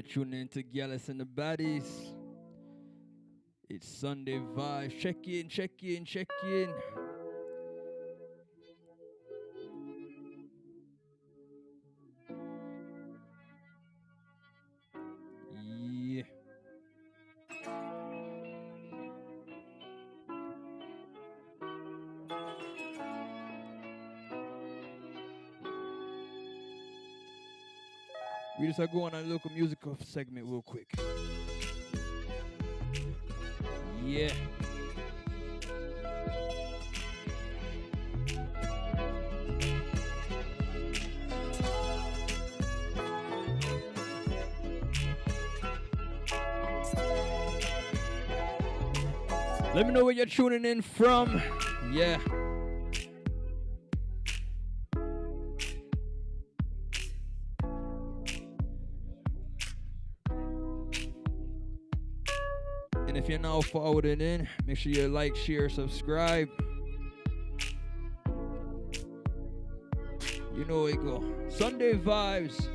tuning in to Gyalis and the Baddies. It's Sunday vibes. Check in, check in, check in. Yeah. We just are going on a local musical segment real quick. Yeah. Let me know where you're tuning in from. Yeah. And if you're now forwarding in, make sure you like, share, subscribe. You know it go. Sunday vibes.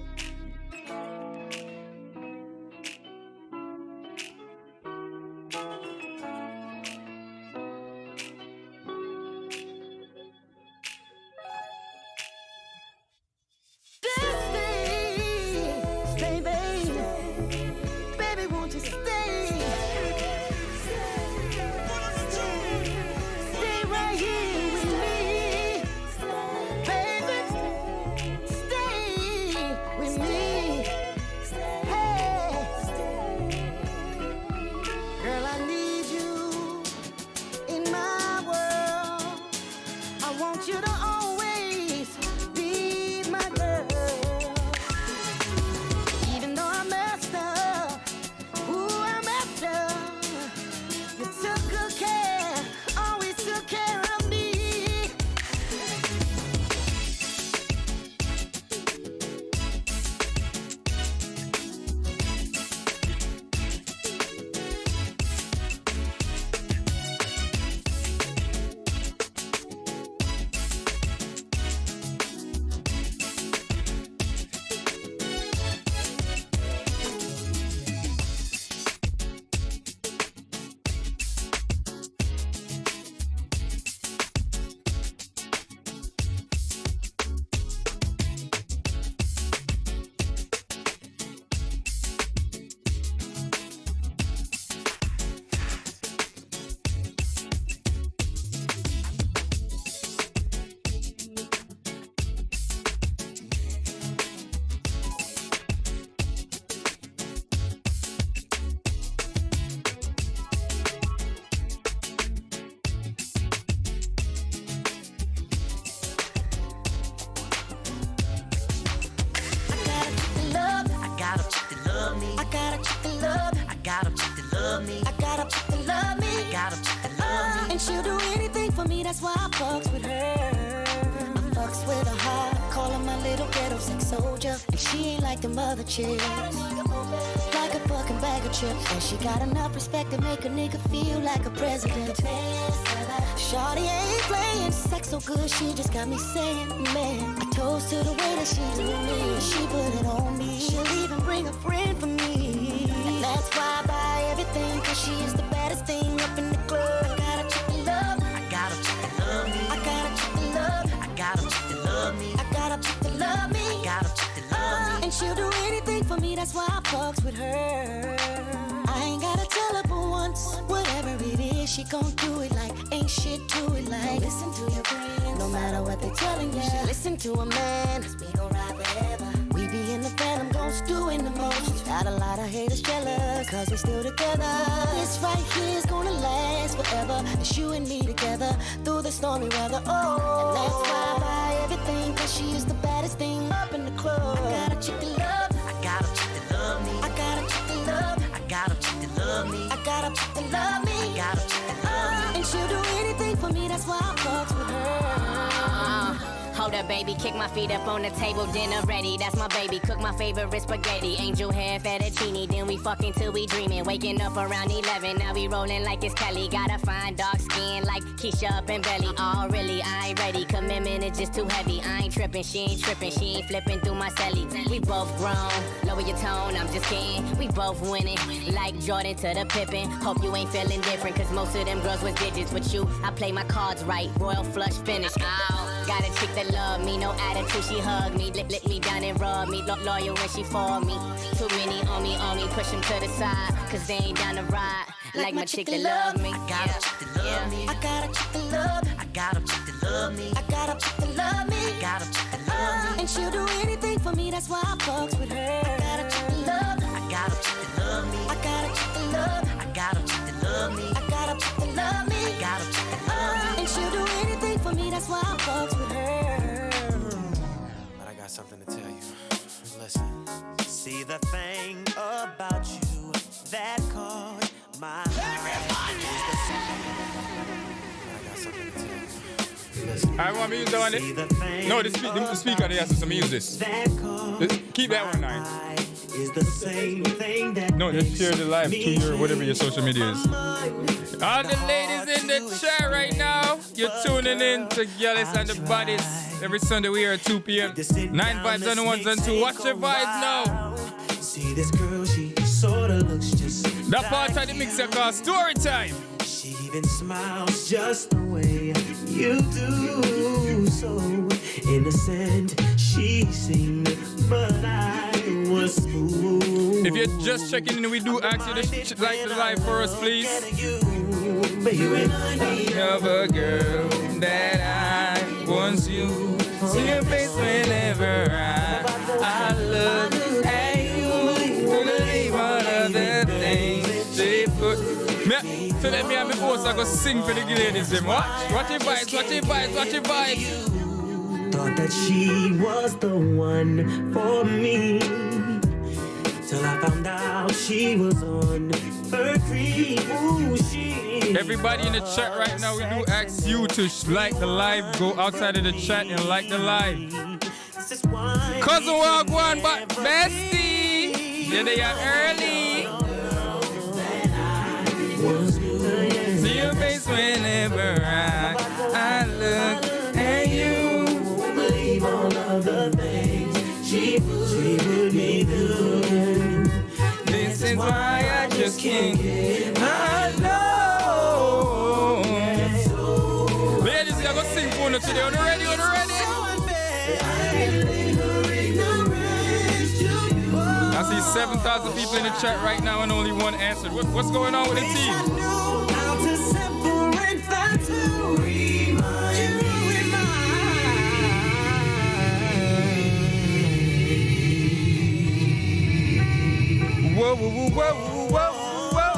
Like a fucking bag of chips, and she got enough respect to make a nigga feel like a president. Shawty ain't playing sex so good, she just got me saying, man. I toast to the way that she do me, she put it on me. She'll even bring a friend for me, and that's why I buy everything, cause she is the baddest thing up in the club. I got a chick that love, I got a chick that love me. I got a chick that love, I got a chick that love me. I got a chick that love me, I got a chick that love me. And she'll do anything for me, that's why I fucks with her. I ain't gotta tell her but once, whatever it is, she gon' do it like ain't shit to it like. Listen to your friends, no matter what they telling you. She listen to a man, cause we gon' ride forever. We be in the fan, I'm gon' stew in the most. Got a lot of haters jealous, cause we still together. This right here's gonna last forever. It's you and me together, through the stormy weather, oh. And that's why I buy everything, cause she is the baddest thing up in the club. I got a chick that love, I got a chick that love me. I got a chick that love, I got a chick that love me. I got a chick that love me, I got a chick that love me. And she'll do anything for me, that's why I fucks with her. How soda, baby. Kick my feet up on the table, dinner ready. That's my baby. Cook my favorite spaghetti. Angel hair, fettuccine. Then we fucking till we dreaming. Waking up around 11. Now we rolling like it's Kelly. Got a fine dark skin like Keisha up in belly. Oh, really? I ain't ready. Commitment is just too heavy. I ain't tripping. She ain't tripping. She ain't flipping through my celly. We both grown. Lower your tone. I'm just kidding. We both winning. Like Jordan to the Pippen. Hope you ain't feeling different. Cause most of them girls was digits. With you, I play my cards right. Royal flush finish. Ow. Got a chick that love me. No attitude. She hug me. Lick me down and rub me. Loyal when she for me. Too many on me. Push them to the side. Cause they ain't down to ride. Like my chick that love me. I got a chick that love me. I got a chick that love me. I got a chick that love me. I got a chick that love me. I got a chick that love me. And she'll do anything for me. That's why I fucks with her. I got a chick that love me. I got a chick that love me. I got a chick that love me. I got a chick that love me. I got a chick that love me. I got a chick that love me. And she'll do anything for me. That's why I fucks with her. But I got something to tell you. Listen. See the thing about you that caught my eye. I got something to tell you. Listen. I want me to use that one. No, the speaker there, so me use this. Keep that one nice. Is the same thing that no, just share the live to your whatever your social media is. All the ladies in the chat right now, you're tuning in to Gyalis and the Baddies. Every Sunday we are at 2 p.m. 9 vibes on the ones and two. Watch your vibes now. See this girl, she sorta looks just that part of the mixer called Story Time. She even smiles just the way you do. So innocent she seemed, but I was smooth. If you're just checking in, we do ask you to like the live for us, please. Of a girl that I once you see your face whenever I look at you. Believe all of the things they put. So let me have my voice. I go sing for the ladies. Them watch your vibes, watch your vibes, watch your vibes. Thought that she was the one for me, till I found out she was on her creep. Ooh, everybody in the chat right now, we do ask you to like the live. Go outside of the chat and like the live. Cousin walk one, but bestie, yeah, they are early. See your face whenever I look at you. Believe all of the things she would me do. This is why I just can't get alone. Ladies, you go sing for us today. Are you ready? Are you ready? I see 7,000 people in the chat right now and only one answered. What's going on with the team? Whoa, whoa, whoa, whoa, whoa, whoa,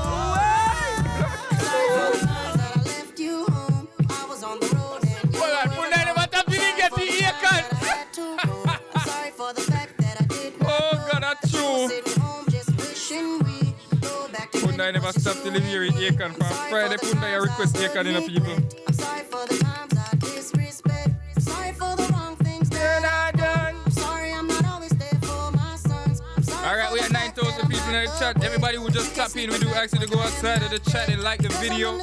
oh, God, that's true. I never stop till you hear it, Akon. From Friday, I request Akon in the people. I'm sorry for the times I disrespect. I'm sorry for the wrong things that I done. I'm sorry I'm not always there for my sons. Alright, we have 9,000 people in the chat. Everybody who just tap in, we do ask you to go outside of the chat and like the video.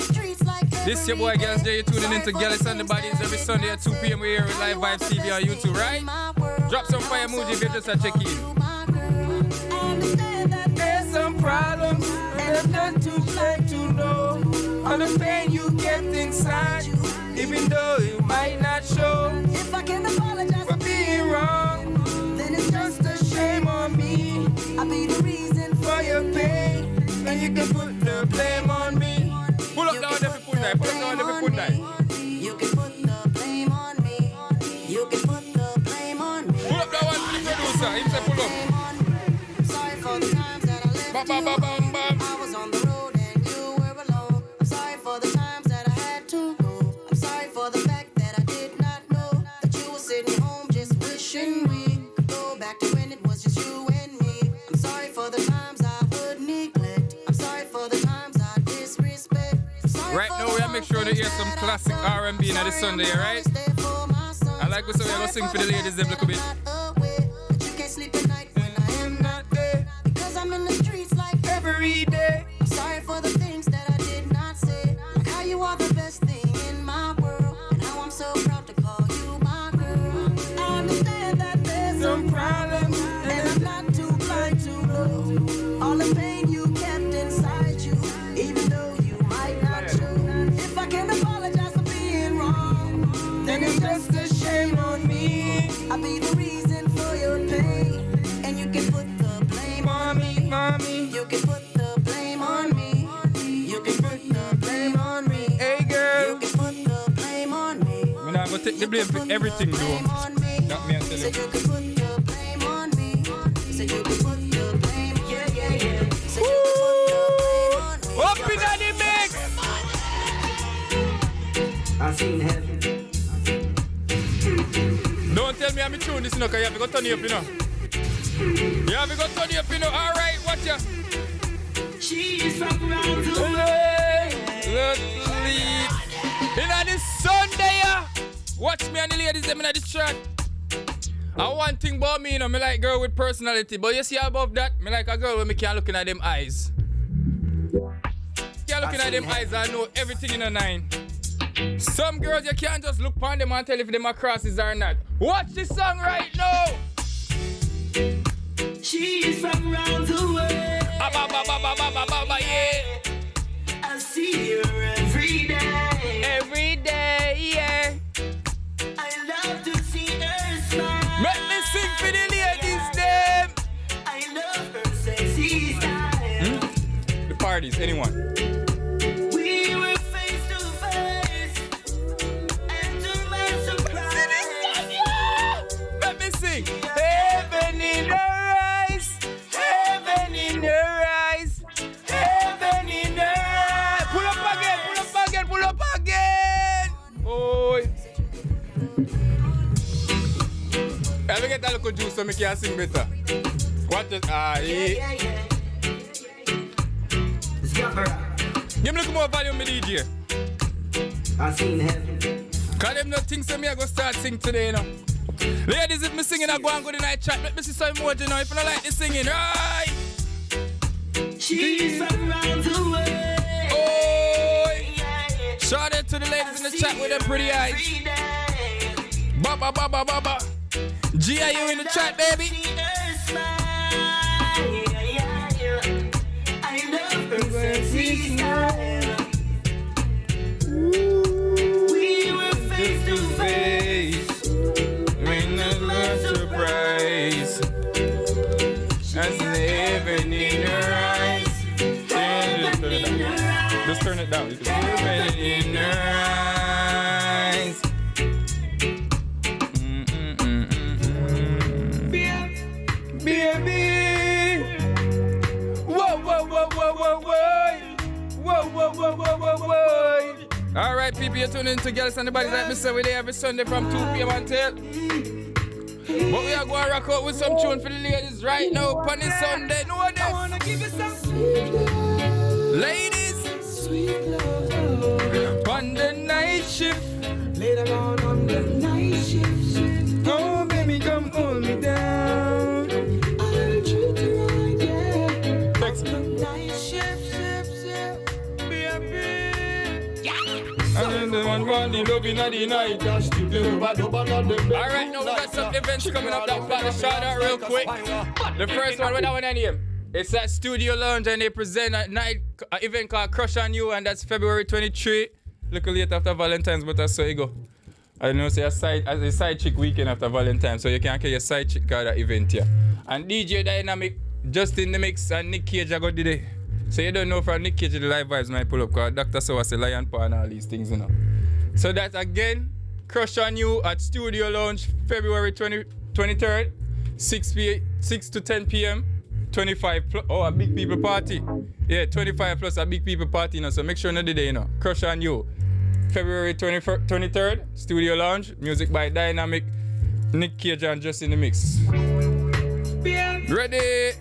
This your boy Gyalis J. You're tuning into Gyalis and the Baddies every Sunday at 2 p.m. We're here with Live Vibes TV on YouTube, right? Drop some fire emoji if you just a check in. There's some problems and I'm not too late to know all the pain you kept inside, even though you might not show. If I can apologize for being wrong, then it's just a shame on me. I'll be the reason for your pain, and you can put the blame on me. Pull up down every put that, pull up down every put that. You can put the blame on me. You can put the blame on me. Pull up that one to the producer, he said pull up. Sorry for the times that I left Bam, bam, bam, bam. I was on the road and you were alone. I'm sorry for the times that I had to go. I'm sorry for the fact that I did not know that you were sitting home just wishing we could go back to when it was just you and me. I'm sorry for the times I would neglect. I'm sorry for the times I disrespect. Right now we have to make sure to hear some classic R&B on this Sunday, right? I Like we say, we're going to sing for the ladies them a little bit. But you can't sleep at night when I am not there. Because I'm in the streets like every day. I'm sorry for the things that I did not say. Like how you are the best thing in my world. And how I'm so proud to call you my girl. I understand that there's some problems. And I'm not too blind to know all the pain you kept inside you. Even though you might not show. If I can apologize for being wrong, then it's just a shame on me. I'll be the reason for your pain. And you can put the blame on me. Mommy. You can put the blame on me. You can put the blame on me. Hey, girl. You can put the blame on me. I'm not going to take the blame for everything, though. Not me, I tell Said you. you can put the blame on me. Said you can put the blame. Yeah, yeah, yeah. Said you can put the blame on me. Up in the mix! I seen heaven. Don't tell me I'm in tune this, you know, because you have to go turn it up, you know. You have to go turn it up, you know. All right, watch ya. She's from around the world. Let's leave. In this Sunday, watch me and the ladies them in the chat. And one thing about me, you know, me like girl with personality. But you see above that, me like a girl when me can't look in at them eyes. Can't look in at them eyes and know everything in a nine. Some girls you can't just look upon them and tell if them are crosses or not. Watch this song right now. She's from around the world. Yeah. I see her every day. Every day, yeah. I love to see her smile. Let me sing for the ladies, them. I love her sexy style. The parties, anyone. We were face to face, and to my surprise, Let me sing. Heaven in her eyes. Heaven in her eyes. Heaven in her eyes. Pull up again, pull up again, pull up again. Oh. Let me get a little juice so me can sing better. What the? Yeah. Give me a little more volume, me DJ. I seen heaven. Cause them not think so me I go start sing today, you know. Ladies, if me singing, I go and go the night chat. Let me see some emoji now. If you don't like the singing, right? she's from around the world. Oh, shout out to the ladies in the chat with them pretty eyes. Every day, Baba, baba, baba. GIU in the chat, baby. see her smile. I love her sexy style. We were face to face. Surprise. That's living in her eyes. Just turn it down. Living in her eyes. Baby. Whoa, whoa, whoa, whoa, whoa, whoa. Whoa, whoa, whoa, whoa, whoa, whoa. All right, people, you're tuning into Gyalis and the Baddies like me say we there every Sunday from 2 p.m. until. But we are going to rock out with some tune for the ladies right now on this Sunday. No one else. I want to give you some sweet love. Ladies. Sweet love. On the night shift. Later on the night shift. Oh, baby, come hold me down. I'll treat you right, yeah. Text me. Night shift, Baby. I'm the one for the love in the night. Alright, now we got some events coming up that got to shout out real quick. The first one, what that one name? It's at Studio Lounge and they present a night event called Crush on You, and that's February 23. Look late after Valentine's, but that's so you go. I know say a side chick weekend after Valentine's, so you can get your side chick card that event here. And DJ Dynamic, just in the mix, and Nick Cage I got today. So you don't know from Nick Cage the live vibes might pull up, because Dr. So was a lion paw and all these things, you know. So that's again, Crush on You at Studio Lounge, February 23rd, 6 to 10 p.m. 25 plus, oh, a big people party. Yeah, 25 plus a big people party, you know, so make sure not the day, you know. Crush on You. February 23rd, Studio Lounge, music by Dynamic, Nick Cage and Just in the Mix. Ready?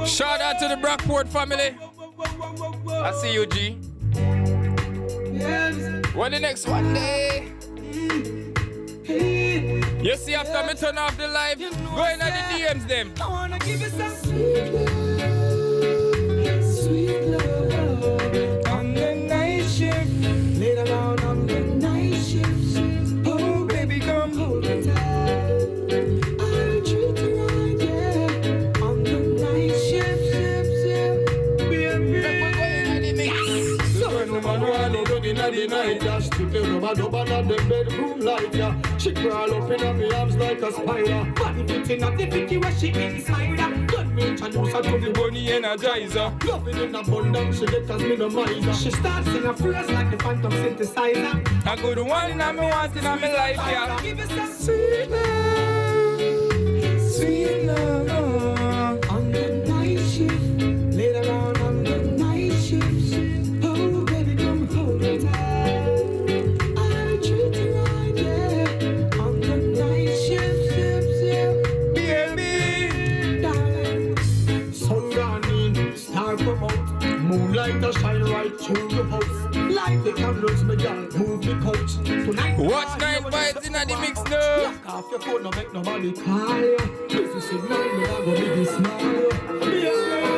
Shout out to the Brockport family. I see you, G. DMs. What the next one day? Hey, You see after me turn off the live, you know go in at that. the DMs them. I wanna give you some sweet love on the night shift. Later on the night shift. Oh, baby, come hold me tight. I'll treat you right, yeah. On the night shift, baby. So when the man run out in the night, just to the rubber dub on the bedroom light, yeah. She crawl up in my arms like a spider. Body fitting up the 50 where she inside her. Let me introduce her to the Bunny Energizer. loving in abundance, she get us minimizer. She starts in a phrase like the phantom synthesizer. A good one in my want in my life, yeah. Give us some sweet love on the night shift. Later on the night shift. Oh, baby, come hold me tight. I'll treat you right, yeah. On the night shift, Baby. darling. Sun gone in, star come out. Moonlight to shine right through your house. Light the candles, my girl, move the couch. Tonight, Watch night vibes in the mix now. lock off your phone, no make nobody call you. Busy signal, me I go make it smile.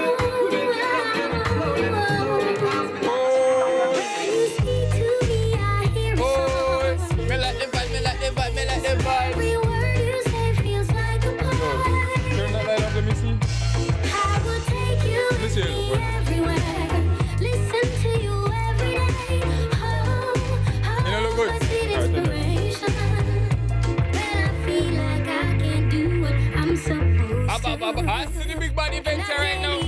Oh, me like the vibe, me like the vibe, me like the vibe. Turn that light up, let me see. Let me see it, boy. You know, look good. Alright, I see the big body event here right now.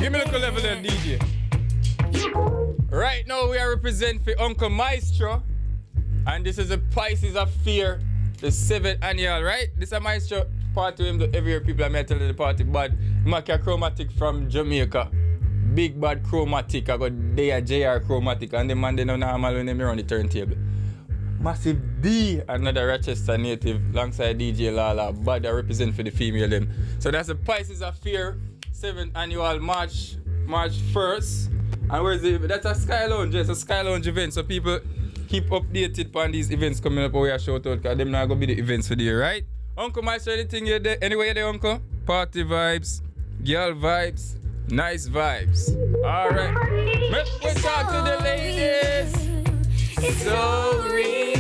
Give me a little level there, DJ. Right now, we are representing for Uncle Maestro. And this is the Pisces of Fear, the 7th annual, right? This is a Maestro party him every year. People are meant to tell the party, but Maka Chromatic from Jamaica. Big bad Chromatic. I got there JR Chromatic. And the man they know normal when they on the turntable. Massive D, another Rochester native, alongside DJ Lala, but I represent for the female them. So that's the Pisces of Fear, 7th annual March 1st. And where's the, that's a Sky Lounge, it's a Sky Lounge event. So people keep updated on these events coming up where I shout out, because them not gonna be the events for the year, right? Uncle, my anything you there? Anyway, you there, Uncle? Party vibes, girl vibes, nice vibes. All right, let's talk to the ladies. So real,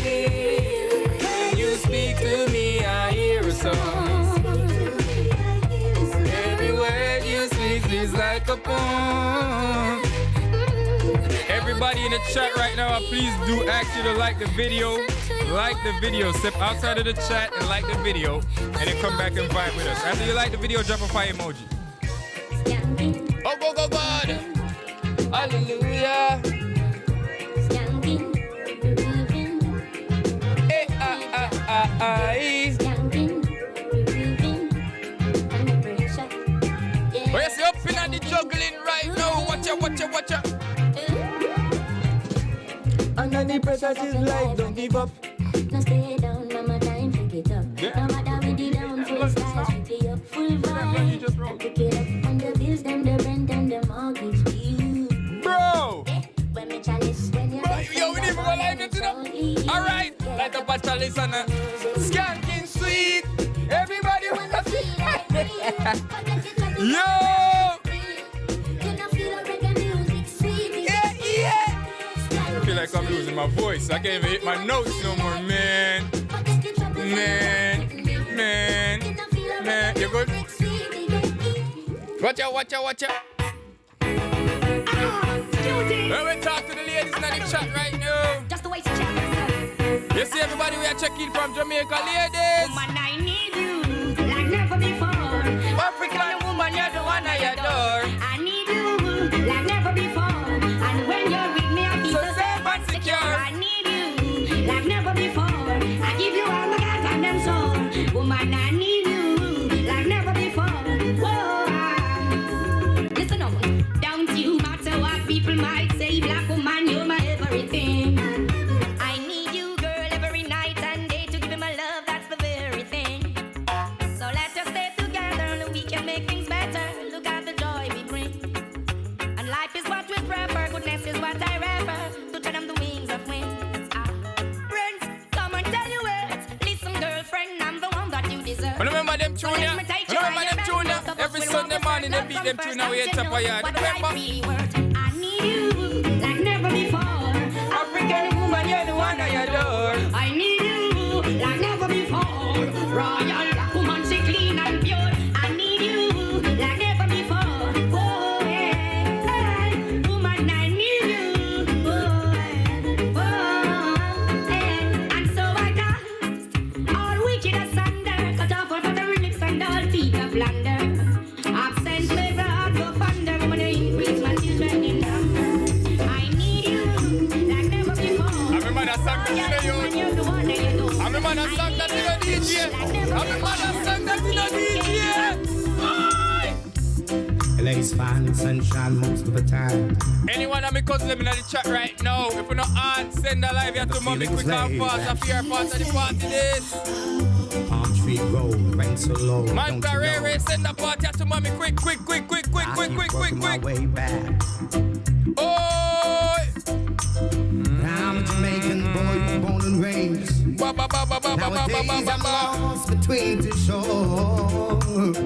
when you speak to me, I hear a song. Every word you speak is like a poem. Everybody in the chat right now, please do ask you to like the video. Like the video. Step outside of the chat and like the video, and then come back and vibe with us. After you like the video, drop a fire emoji. Oh, go, go, God! Hallelujah! But you see up in the juggling right now. Watch out. Under the pressure, she's like, don't give up. Now stay down, mama, time to get up. Yeah. No matter with the down, full style, pick it up, full vibe. Pick it up, and the bills, them, the rent, and the mortgage due. Bro! When me chalice, when you Yo, we need to go live it, you know? Alright, light up a chalice and a skanking sweet. Everybody with a feel like Yo! Yeah! I feel like I'm losing my voice. I can't even hit my notes no more, man. Man. You good? Watch out. Well, we talk to the ladies in the chat right now. Just the way to chat. You see everybody, we are checking from Jamaica, ladies. Woman, I need you like never before. African woman, you're the one I adore. I need you like never before. And when you're with me, I feel so safe and secure. I need you like never before. I give you all my heart and them soul. Woman, I need you like never before. Whoa. Listen up, don't you matter what people might say. Black woman, you're my everything. I need you, girl, every night and day to give me my love. That's the very thing. tune ya. Remember them tune ya. Every Sunday morning they beat them tune away at top of yard. Remember? I need you like never before. African woman, you're the one I adore. I need you like never before. Royal black woman, she clean and pure. I need you like never before. Oh, yeah. Woman, I need you. Oh, yeah. And so I got all wicked asunder. Cut off all the lyrics and all feet of blunder. Absent flavor, heart go thunder. Woman, you increase my children in number. I need you like never before. I remember that song that you know. I remember that song that you know DJ. I remember that song that you know DJ. LA's fine, sunshine most of the time. Anyone of me cousin let me in the chat right now. If you not on, send a live here to mommy quick and fast. If you're part of the party this. Palm tree roll, rain so low. Man Carrere, send a party here to mommy quick. My way back. Oh! I'm a Jamaican boy, born and raised. Nowadays I'm lost between two shores.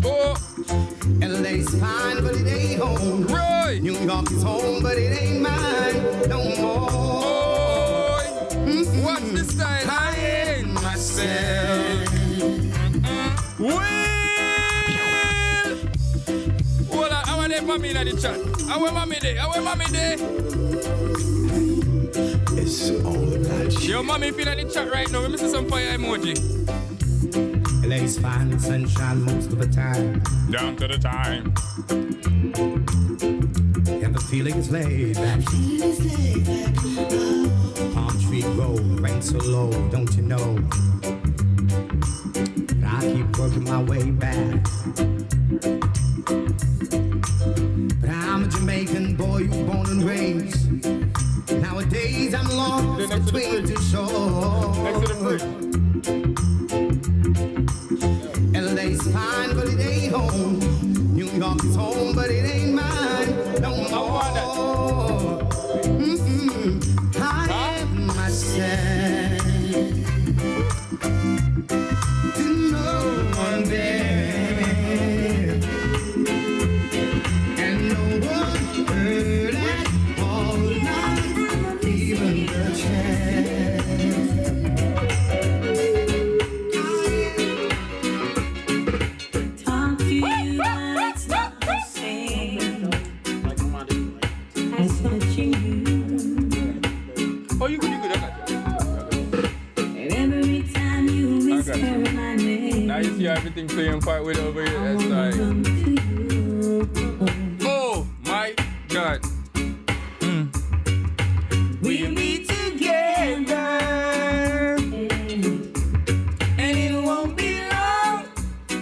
Oh! LA's fine, but it ain't home. Roy! New York is home, but it ain't mine no more. Oh! What's the style? I ain't myself. Well! Hold on, I want that mommy in the chat. I want mommy there. It's all about you. Yo, mommy, if you're in the chat right now, let me see some fire emoji. LA's fine, sunshine most of the time. Down to the time. And the feeling is laid back. Palm tree grow, rain so low, don't you know? But I keep working my way back. But I'm a Jamaican boy, born and raised. Nowadays I'm lost between two shores. Next to the fridge. LA's fine, but it ain't home. New York is home, but it ain't mine no more. I am myself to no one there, and no one heard at all, not even the chance. Talk to you, it's not the same as touching you. Oh, you good. And every time you whisper my name, Now you see everything playing part with over here. That's like, come to you. oh my God. We'll be together, and it won't be long.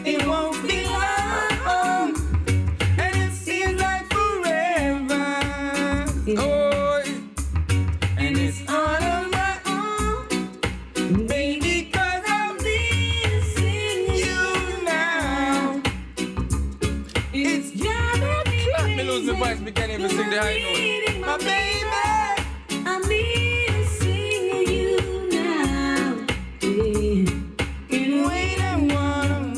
It won't be long, and it seems like forever. Oh, And it's all on my own, baby, 'cause I'm missing you now. It's driving me lose the voice, we can't even sing the high note. my baby. I'm missing you now. Yeah. And when I'm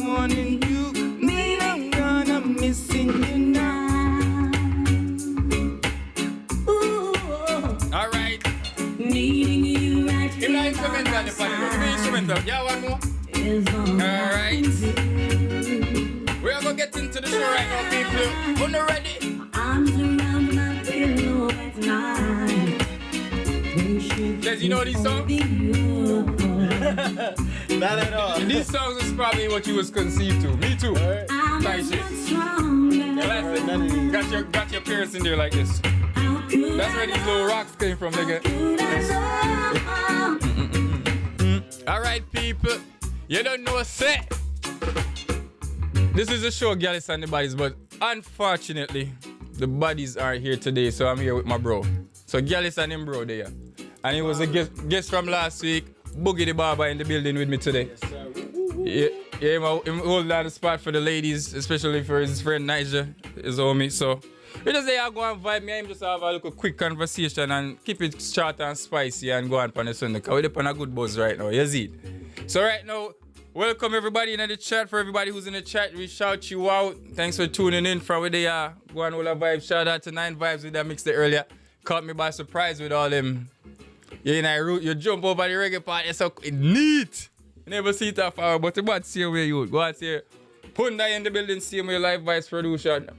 wanting you, mean I'm gonna missing you now. Ooh, all right. needing you right Give me the instrumental, the funny. Give me the instrumental. Yeah, one more. is all All right. We're gonna get into the show right now, people. When you're ready. arms around my pillow at night. Des, you know these songs? Not at all. These songs is probably what you was conceived to. Me too. I'm Nice shit. much stronger. Classic. Got your parents in there like this. How could That's where these little rocks came from, nigga. All right, people. You don't know set. This is a show, Gyalis and the Baddies, but unfortunately, the Baddies are here today, so I'm here with my bro. So Gyalis and him bro there. And he was a guest from last week. Boogie the Barber in the building with me today. Yeah, him hold down the spot for the ladies, especially for his friend Niger, his homie. So we just say I go and vibe me and him just have a little quick conversation and keep it short and spicy and go on the Sunday. Because we're on a good buzz right now, you see it? So right now, Welcome everybody in the chat. For everybody who's in the chat, we shout you out. Thanks for tuning in from where they are. Go on all the vibes. Shout out to 9 Vybz with that mix there earlier. Caught me by surprise with all them. You in a route, you jump over the reggae part. It's so neat. You never see it that far, but the bad see where you go out here. Punda in the building, same way live Vybz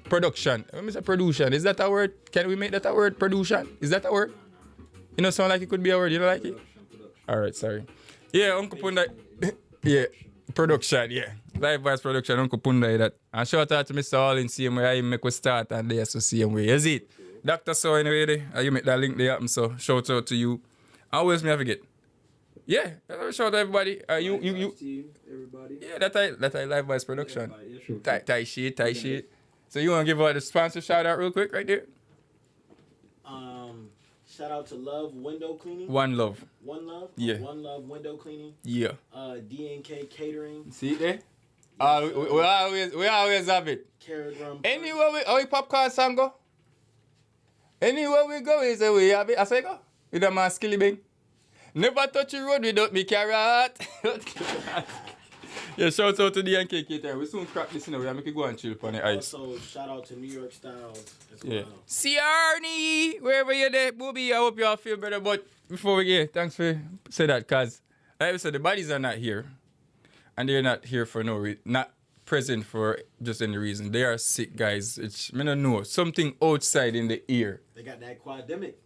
production. Let me say production. Is that a word? Can we make that a word? Production? Is that a word? You know, sound like it could be a word. You don't like it? Alright, sorry. Yeah, Uncle Punda. Yeah, production, yeah. Live Vybz production, Uncle Punda that. And shout out to Mr. All in same way I make we start and they also same way. Is it? Dr. So anyway, there, you make that link there happen, so shout out to you. Always me I forget. Yeah, shout out to everybody. You everybody. Yeah, that I Live Vybz production. Tight shit. So you wanna give out the sponsor shout out real quick right there? Shout out to Love Window Cleaning. One Love. One Love? Yeah. One Love Window Cleaning. Yeah. DNK Catering. See there? We always have it. Carrot Rum. Anywhere we popcorn song go? Anywhere we go, we say we have it. I say go. With a man skilly bang. Never touch the road without me carrot. Yeah, shout out to DNK Catering. We soon crack this, we make it go and chill upon the ice. Also, shout out to New York Styles as well. Yeah. Siarni, wherever you're there, booby, I hope you all feel better. But before we get, thanks for say that, cause like I said, the Baddies are not here, and they're not here for no reason, not present for just any reason. They are sick, guys. It's me don't know something outside in the ear. They got that quademic.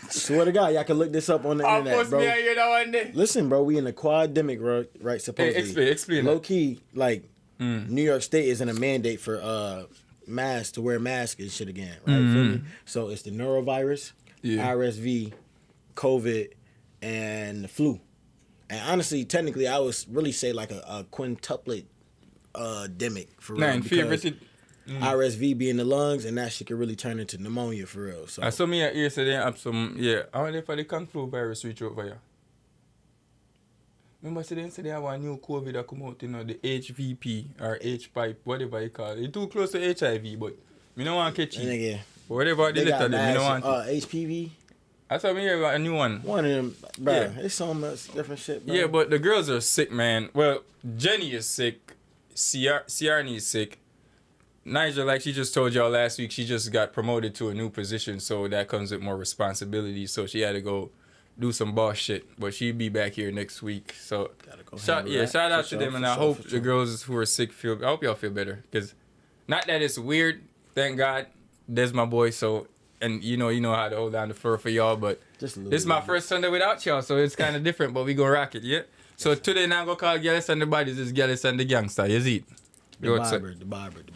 Swear to God, y'all can look this up on the internet, bro. Hear that one day. Listen, bro, we in the quademic, right? Supposedly. Explain. Low key, like New York State isn't a mandate for masks to wear masks and shit again, right? Feel me? So it's the norovirus, RSV, COVID, and the flu. And honestly, technically, I would really say like a quintuplet demic for real. Because RSV be in the lungs, and that shit could really turn into pneumonia for real. So I saw me at yesterday have some, I wonder if the Kung Flu virus reach over here. Remember, they have a new COVID that come out, the HVP or H-pipe, whatever you call it. It's too close to HIV, but me don't want to catch it. But whatever they let them, me don't want it. HPV. I saw me hear a new one. One of them, bro. Yeah. It's so much different shit, bro. Yeah, but the girls are sick, man. Well, Jenny is sick. Siarni is sick. Nigel, like she just told y'all last week, she just got promoted to a new position, so that comes with more responsibility. So she had to go do some boss shit, but she'll be back here next week. So shout out to them, and I hope the girls who are sick I hope y'all feel better, because not that it's weird, thank God, there's my boy. So and you know how to hold down the fur for y'all, but this is my first Sunday without y'all, so it's kind of different, but we gonna rock it, yeah. So today now I'm gonna call Gyalis and the Baddies. This is Gyalis and the Gangster. You see it? The barber.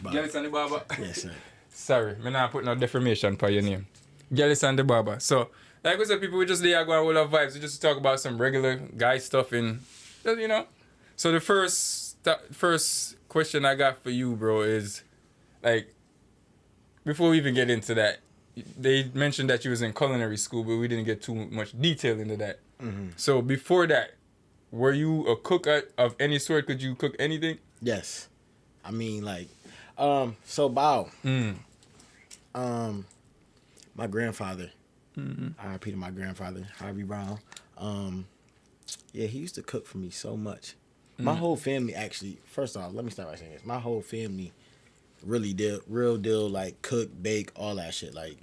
Gyalis and the Barber? Yes, sir. Sorry, I'm not putting no defamation for your name. Gyalis and the Barber. So, like we said, people, we just there going all our vibes. We just talk about some regular guy stuff and, So the first question I got for you, bro, is, like, before we even get into that, they mentioned that you was in culinary school, but we didn't get too much detail into that. Mm-hmm. So before that, were you a cook of any sort? Could you cook anything? Yes. I mean, like, so Bow. My grandfather, R.I.P. to my grandfather, Harvey Brown. Yeah, he used to cook for me so much. My whole family actually, first off, let me start by saying this. My whole family really real deal, like cook, bake, all that shit. Like,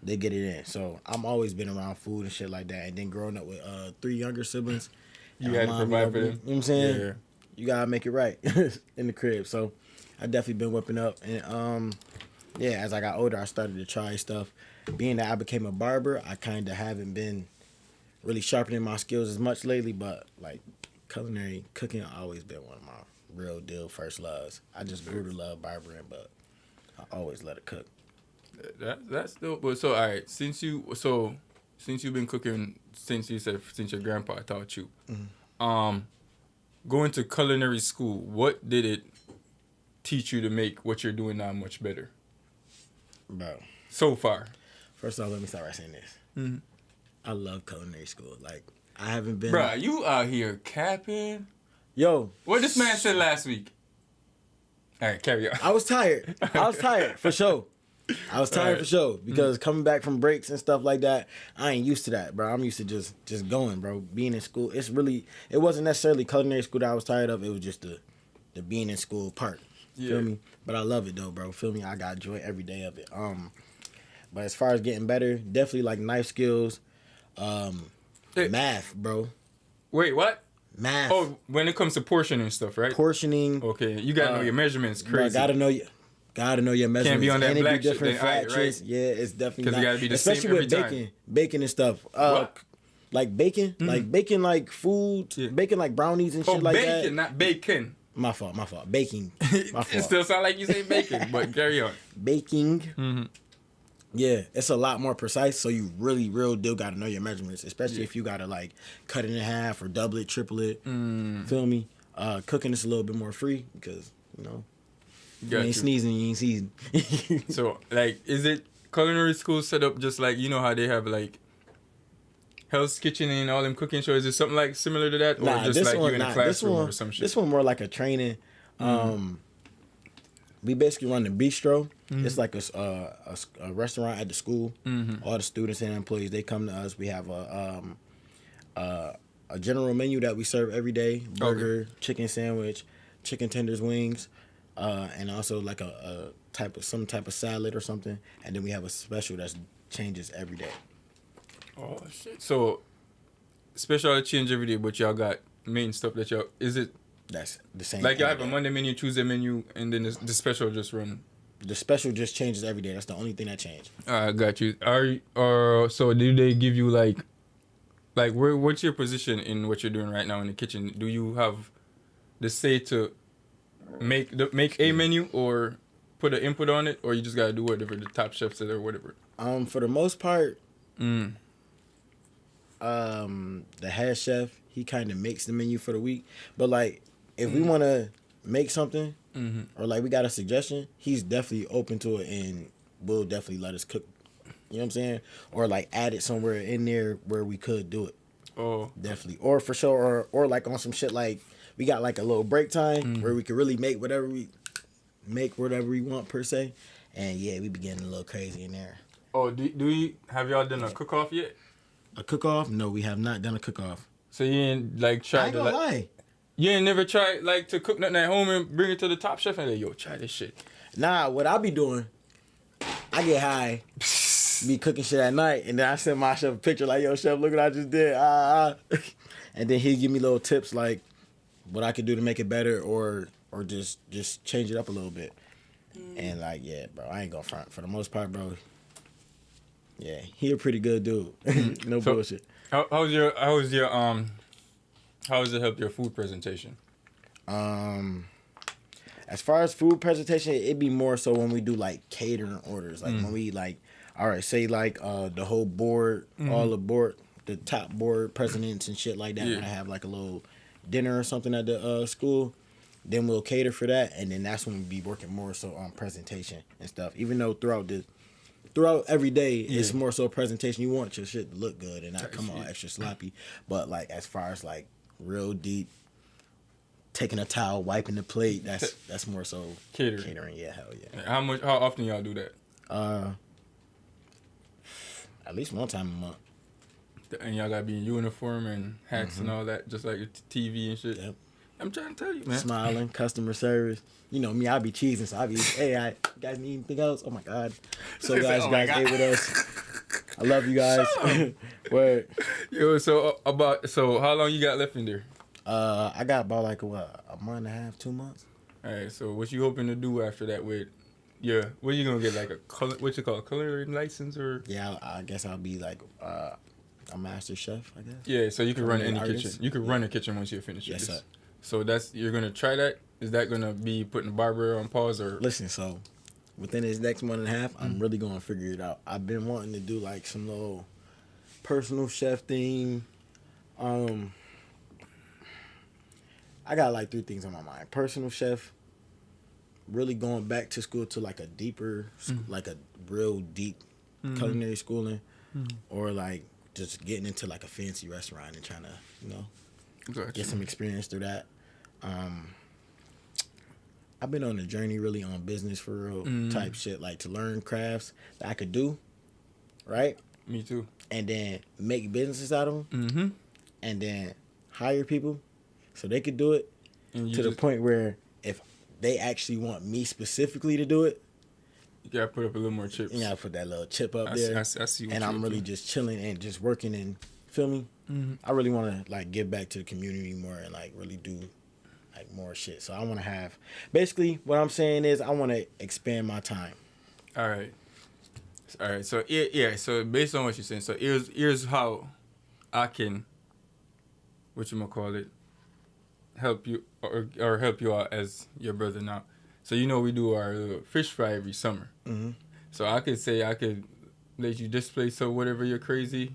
they get it in. So I'm always been around food and shit like that. And then growing up with 3 younger siblings. You had to provide for them. You know what I'm saying? Yeah. You gotta make it right in the crib. So I definitely been whipping up. And as I got older, I started to try stuff. Being that I became a barber, I kind of haven't been really sharpening my skills as much lately, but like culinary cooking always been one of my real deal first loves. I just grew to love barbering, but I always let it cook. That's dope. But so all right, since you've been cooking since your grandpa taught you, going to culinary school, what did it teach you to make what you're doing now much better? Bro. So far. First off, let me start by saying this. I love culinary school. Like, I haven't been... Bro, you out here capping? Yo. What this man said last week? All right, carry on. I was tired, for sure. I was tired for sure because coming back from breaks and stuff like that, I ain't used to that, bro. I'm used to just going, bro. Being in school, it wasn't necessarily culinary school that I was tired of. It was just the being in school part. Feel me? But I love it though, bro. Feel me? I got joy every day of it. But as far as getting better, definitely like knife skills, math, bro. Wait, what? Math. Oh, when it comes to portioning and stuff, right? Portioning. Okay, you gotta know your measurements. Crazy. Bro, gotta know your measurements. Can't be on that and it black be shit, different then, right? fractions. Yeah, it's definitely Because not. you gotta be the Especially same every with time. bacon and stuff. What? Like bacon, like food, backing like brownies and shit like bacon, that. not bacon. My fault. Baking. My It fault. still sound like you say bacon, but carry on. Baking. Mm-hmm. Yeah, it's a lot more precise. So you really, real deal got to know your measurements, especially if you got to like cut it in half or double it, triple it. Feel me? Cooking is a little bit more free because you ain't sneezing, you ain't seasoned. So like, is it culinary school set up just like how they have like Hell's Kitchen and all them cooking shows? Is it something like similar to that, or just like you in a classroom or some shit? This one more like a training. We basically run the bistro. It's like a restaurant at the school. All the students and employees, they come to us. We have a general menu that we serve every day: burger, chicken sandwich, chicken tenders, wings, and also like some type of salad or something. And then we have a special that changes every day. Oh shit! So special change every day, but y'all got main stuff that y'all. Is it? That's the same. Like y'all have a Monday menu, Tuesday menu, and then the special just run. The special just changes every day. That's the only thing that changed. I got you. So do they give you like what's your position in what you're doing right now in the kitchen? Do you have the say to make a menu or put an input on it, or you just gotta do whatever the top chef said or whatever? For the most part, the head chef, he kind of makes the menu for the week. But like, if we want to make something or like we got a suggestion, he's definitely open to it and will definitely let us cook. You know what I'm saying? Or like add it somewhere in there where we could do it. Oh, definitely. Or for sure, or like on some shit like we got like a little break time where we could really make whatever we want per se. And yeah, we be getting a little crazy in there. Oh, have y'all done a cook off yet? A cook off? No, we have not done a cook off. So you ain't like tried to lie. You ain't never tried like to cook nothing at home and bring it to the top chef and like, yo, try this shit. Nah, what I be doing, I get high, be cooking shit at night, and then I send my chef a picture like, yo, chef, look what I just did. And then he'll give me little tips like what I could do to make it better or just change it up a little bit. And like, yeah, bro, I ain't gonna front. For the most part, bro, yeah, he a pretty good dude. No bullshit. How does it help your food presentation? As far as food presentation, it'd be more so when we do like catering orders. Like when we like, all right, say like the whole board, all the board, the top board presidents and shit like that. When I have like a little dinner or something at the school, then we'll cater for that, and then that's when we be working more so on presentation and stuff. Even though throughout every day, it's more so presentation. You want your shit to look good and not come out extra sloppy. But like as far as like real deep, taking a towel, wiping the plate, that's more so catering. Yeah, hell yeah. How often y'all do that? At least one time a month. And y'all gotta be in uniform and hats and all that, just like your TV and shit. Yep. I'm trying to tell you, man. Smiling, customer service. You know me, I be cheesing, so I be, hey, you guys need anything else? Oh my God. So guys ate with us. I love you guys. Word. Yo, so how long you got left in there? I got about like a month and a half, 2 months. All right, so what you hoping to do after that with what you gonna get, like what you call a culinary license or? Yeah, I guess I'll be like a master chef, I guess. Yeah, so you can run any kitchen. You can run a kitchen once you're finished. Yes, sir. So you're gonna try that? Is that gonna be putting the barber on pause or? Listen, so within this next month and a half, I'm really gonna figure it out. I've been wanting to do like some little personal chef thing. I got like 3 things on my mind. Personal chef, really going back to school to like a deeper, like a real deep culinary schooling, or like just getting into like a fancy restaurant and trying to, get some experience through that. I've been on a journey really on business for real type shit, like to learn crafts that I could do, right? Me too. And then make businesses out of them, and then hire people so they could do it to the point where if they actually want me specifically to do it, you gotta put up a little more chips. you gotta put that little chip up there. I see what and you're I'm really doing. just chilling and just working and feel me. I really want to like give back to the community more and like really do like more shit. So I want to have basically what I'm saying is I want to expand my time. All right. So yeah. So based on what you're saying, so here's how I can, help you or help you out as your brother now. So we do our little fish fry every summer. So I could let you display whatever you're crazy.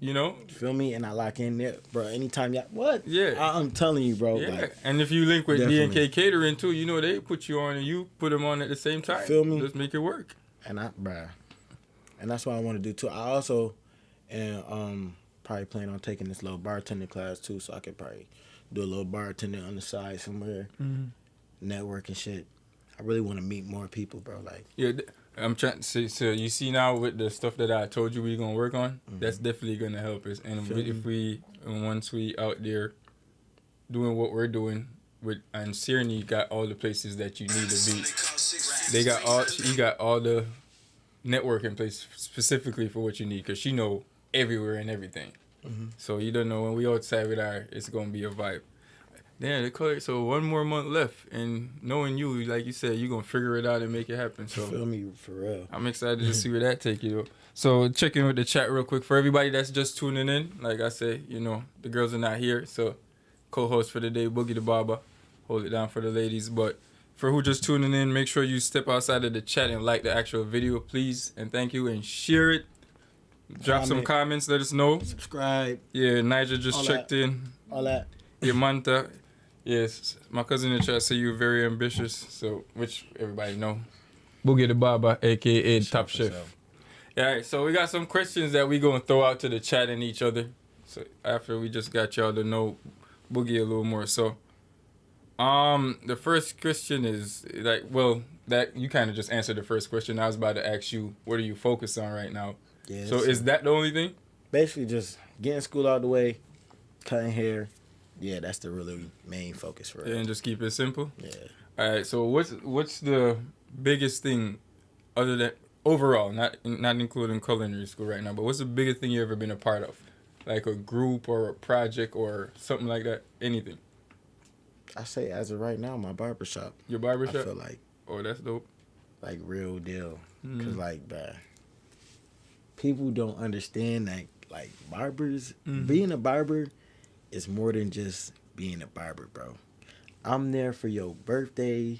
Feel me? And I lock in there, bro. Anytime y'all what? Yeah. I'm telling you, bro. Yeah. Like, And if you link with definitely. D&K Catering too, they put you on and you put them on at the same time. Feel me? Just make it work. and that's what I want to do too. I also probably plan on taking this little bartending class too, so I could probably do a little bartending on the side somewhere, network and shit. I really want to meet more people, bro. Like, Yeah, I'm trying to see. So you see now with the stuff that I told you we're gonna work on, that's definitely gonna help us. And once we out there doing what we're doing and Sirni got all the places that you need to be. You got all the network in place specifically for what you need because she know everywhere and everything. So you don't know when we outside with her, it's gonna be a vibe. Damn, so 1 more month left, and knowing you, like you said, you're gonna figure it out and make it happen. So feel me for real. I'm excited to see where that take you. Though. So check in with the chat real quick for everybody that's just tuning in. Like I said, the girls are not here, so co-host for the day, Boogie the Barber, hold it down for the ladies. But for who just tuning in, make sure you step outside of the chat and like the actual video, please, and thank you, and share it. Drop some comments, let us know. Subscribe. Yeah, Nigel just All checked in. All that. Yeah, Manta. Yes, my cousin in the chat say you're very ambitious, so which everybody know. Boogie the Baba, aka Top Chef. All right, so we got some questions that we gonna throw out to the chat and each other. So after we just got y'all to know Boogie a little more. So, the first question is that you kind of just answered the first question. I was about to ask you, what are you focused on right now? Yeah. So is that the only thing? Basically just getting school out of the way, cutting hair. Yeah, that's the really main focus for it. Yeah, and just keep it simple. Yeah. All right. So what's the biggest thing, other than overall, not including culinary school right now, but what's the biggest thing you ever been a part of, like a group or a project or something like that? Anything. I say as of right now, my barbershop. Your barbershop. I feel like. Oh, that's dope. Like real deal, cause like, bruh, people don't understand that like barbers, being a barber is more than just being a barber, bro. I'm there for your birthday,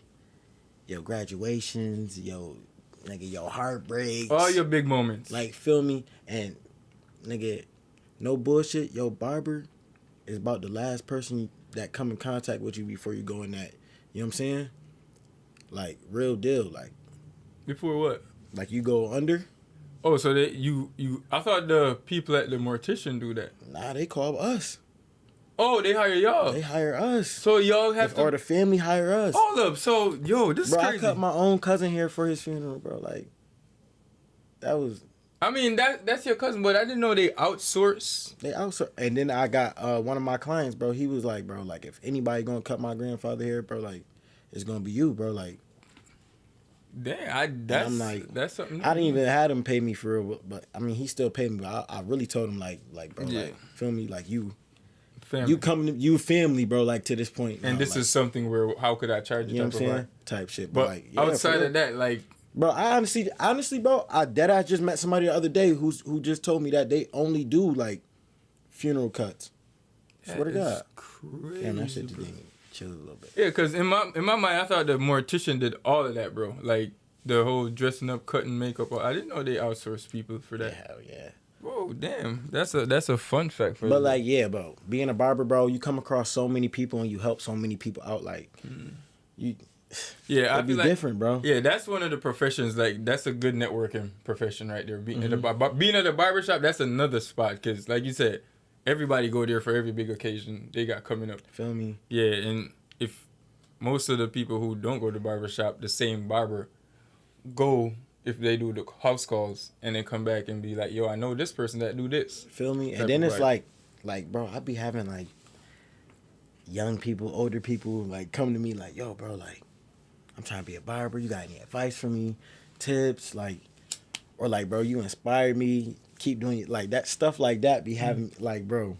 your graduations, your heartbreaks. All your big moments. Like, feel me? And, nigga, no bullshit, your barber is about the last person that come in contact with you before you go in that, you know what I'm saying? Like, real deal. Like, before what? like you go under. Oh, so I thought the people at the mortician do that. Nah, they call us. Oh, they hire y'all. They hire us. So y'all have Or the family hire us. Hold up. So, this bro, is crazy. I cut my own cousin here for his funeral, bro. Like, that was... I mean, that's your cousin, but I didn't know they outsource. They outsource. And then I got one of my clients, bro. He was like, bro, like, if anybody gonna cut my grandfather hair, bro, like, it's gonna be you, bro. Like... Damn, I'm like, that's something. I didn't even have him pay me for real, but I mean, he still paid me. But I really told him like, bro, Yeah. like, feel me, like you Family. you family, bro, like to this point. And now, this like, is something where how could I charge you? you know what I'm type of saying, vibe. type shit. But like, yeah, outside for of that, like, bro, I honestly, bro, I deadass just met somebody the other day who just told me that they only do like funeral cuts. Swear to God. Crazy, Damn, that shit just bro. didn't chill a little bit. Yeah, because in my mind, I thought the mortician did all of that, bro. Like the whole dressing up, cutting makeup. I didn't know they outsource people for that. Hell yeah. Whoa, damn, that's a fun fact for But you. like, yeah, bro, being a barber, bro, you come across so many people and you help so many people out. Like, you, yeah, it'd be like, different, bro. Yeah, that's one of the professions. Like, that's a good networking profession right there. Being at a barbershop, that's another spot. Because, like you said, everybody go there for every big occasion they got coming up. Feel me? Yeah, and if most of the people who don't go to barber shop, the same barber, go if they do the house calls and then come back and be like, yo, I know this person that do this. Feel me? Type And then of it's vibe. like, bro, I be having like young people, older people, like come to me like, yo, bro, like I'm trying to be a barber. You got any advice for me? Tips, like, or like, bro, you inspired me. Keep doing it, like that stuff like that. Be having like, bro.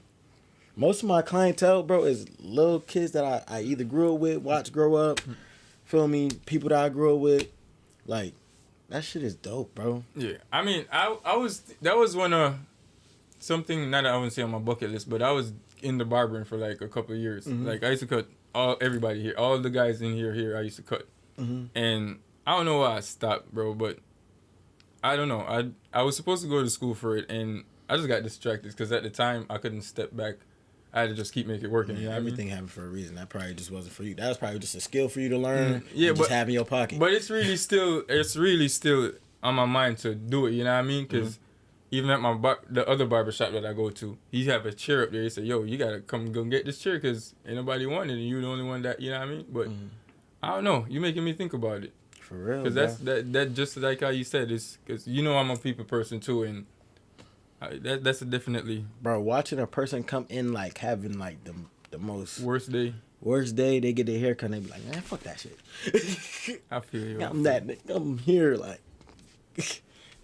Most of my clientele, bro, is little kids that I either grew up with, watched grow up. Feel me? People that I grew up with, like that shit is dope, bro. Yeah, I mean, I was that was one of something not that I wouldn't say on my bucket list, but I was in the barbering for like a couple of years. Like I used to cut everybody here, all the guys in here. I used to cut, and I don't know why I stopped, bro. But I don't know. I was supposed to go to school for it, and I just got distracted because at the time I couldn't step back. I had to just keep making it working. Yeah, You know what I mean? everything happened for a reason. That probably just wasn't for you. That was probably just a skill for you to learn. Yeah, and just have in your pocket. But it's really still on my mind to do it. You know what I mean? Because even at the other barber shop that I go to, he have a chair up there. He said, "Yo, you gotta come go get this chair because ain't nobody want it, and you the only one that you know what I mean." But I don't know. You making me think about it. For real, Because that just like how you said, it's because you know I'm a people person too, and that's a definitely bro. Watching a person come in like having like the most worst day. They get their haircut, and they be like, man, fuck that shit. I feel you. I'm here like.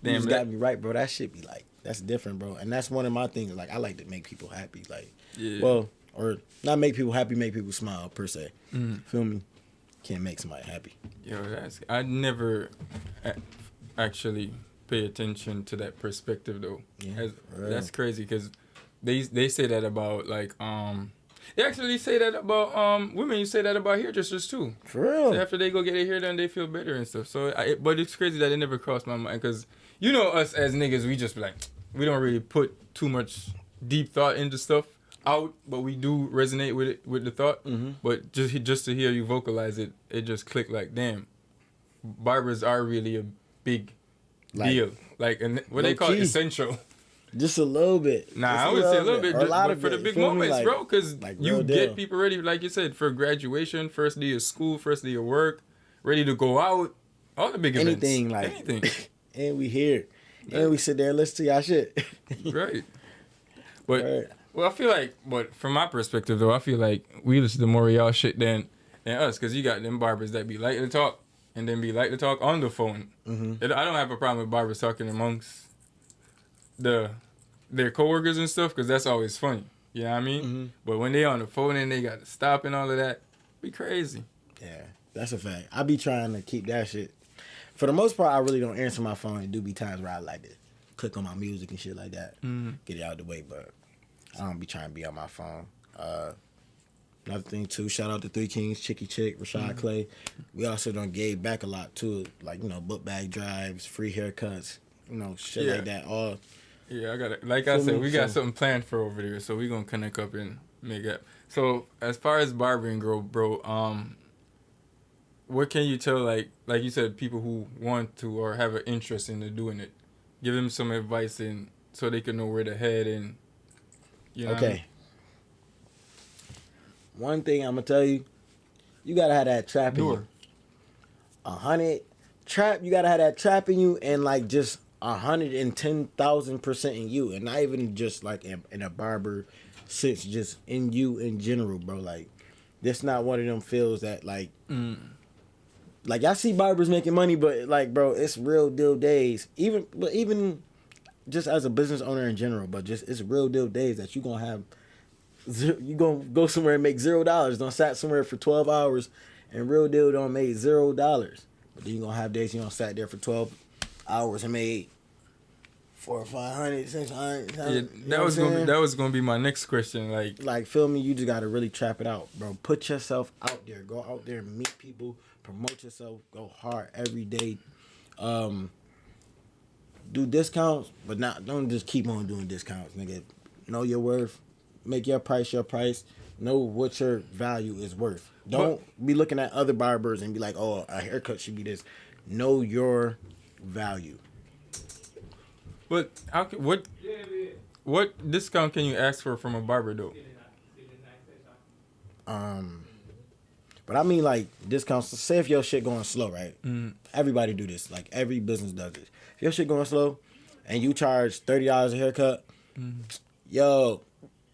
Damn, you just got me right, bro. That shit be like, that's different, bro. And that's one of my things. Like, I like to make people happy. Like, well, or not make people happy, make people smile, per se. Feel me? Can't make somebody happy. Yo, I never actually pay attention to that perspective, though. Yeah, That's crazy, because they say that about, like, they actually say that about women. You say that about hairdressers, too. For real. So after they go get their hair done, they feel better and stuff. So, but it's crazy that it never crossed my mind, because you know us as niggas, we just be like, we don't really put too much deep thought into stuff out, but we do resonate with it, with the thought. But just to hear you vocalize it, it just clicked like, damn, barbers are really a big deal. Like, and what they call it, essential. Just a little bit. Nah, I would say a little bit, or a lot of for the it, big feel me? moments, Like, bro, because like you real get deal. people ready, like you said, for graduation, first day of school, first day of work, ready to go out, all the big events. Anything, like, anything. And we here. And we sit there and listen to y'all shit. Right. But, Right. well, I feel like, but from my perspective, though, I feel like we listen to more of y'all shit than us, because you got them barbers that be like to talk, and then be like to talk on the phone. I don't have a problem with barbers talking amongst their coworkers and stuff, because that's always funny. You know what I mean? But when they on the phone and they got to stop and all of that, be crazy. Yeah, that's a fact. I be trying to keep that shit. For the most part, I really don't answer my phone. It do be times where I like to click on my music and shit like that. Get it out of the way, but I don't be trying to be on my phone. Another thing, too, shout out to Three Kings, Chicky Chick, Rashad Clay. We also done gave back a lot, too. Like, you know, book bag drives, free haircuts, you know, shit like that. All. Yeah, I got it. Like I Feel said, me? we got So- something planned for over there, so we gonna connect up and make it. So as far as barbering go, bro, what can you tell, like you said, people who want to or have an interest in doing it? Give them some advice and so they can know where to head and. You know what I mean? Okay. One thing I'm gonna tell you, you gotta have that trap in you. 100 trap. You gotta have that trap in you, and like just 110,000% in you, and not even just like in a barber sense, just in you in general, bro. Like, this not one of them feels that like. Like, I see barbers making money, but like, bro, it's real deal days. Even just as a business owner in general, but just it's real deal days that you gonna have. You gonna go somewhere and make $0. Don't sat somewhere for 12 hours, and real deal don't make $0. But then you gonna have days you don't sat there for 12 hours and made 400 or 500, 600. Yeah, that was gonna be my next question. Like, feel me? You just gotta really trap it out, bro. Put yourself out there. Go out there and meet people. Promote yourself. Go hard every day. Do discounts, but don't just keep on doing discounts, nigga. Know your worth. Make your price your price. Know what your value is worth. Don't be looking at other barbers and be like, oh, a haircut should be this. Know your value. But what discount can you ask for from a barber though? But I mean, like, discounts. Say if your shit going slow, right? Everybody do this. Like, every business does this. If your shit going slow and you charge $30 a haircut, yo,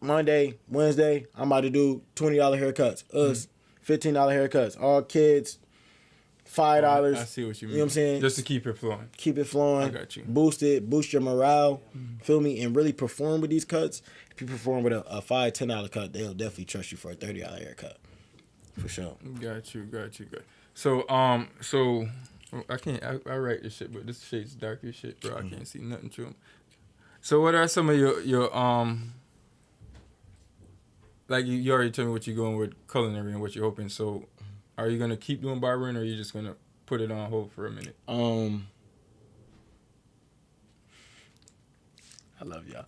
Monday, Wednesday, I'm about to do $20 haircuts. Us, $15 haircuts. All kids, $5. I see what you mean. You know what I'm saying? Just to keep it flowing. Keep it flowing. I got you. Boost it. Boost your morale. Feel me? And really perform with these cuts. If you perform with a $5, $10 cut, they'll definitely trust you for a $30 haircut. For sure. Got you. So, so I can't. I write this shit, but this shit's dark as shit, bro. I can't see nothing through 'em. So, what are some of your like you already told me what you're going with culinary and what you're hoping. So, are you gonna keep doing barbering, or are you just gonna put it on hold for a minute? I love y'all.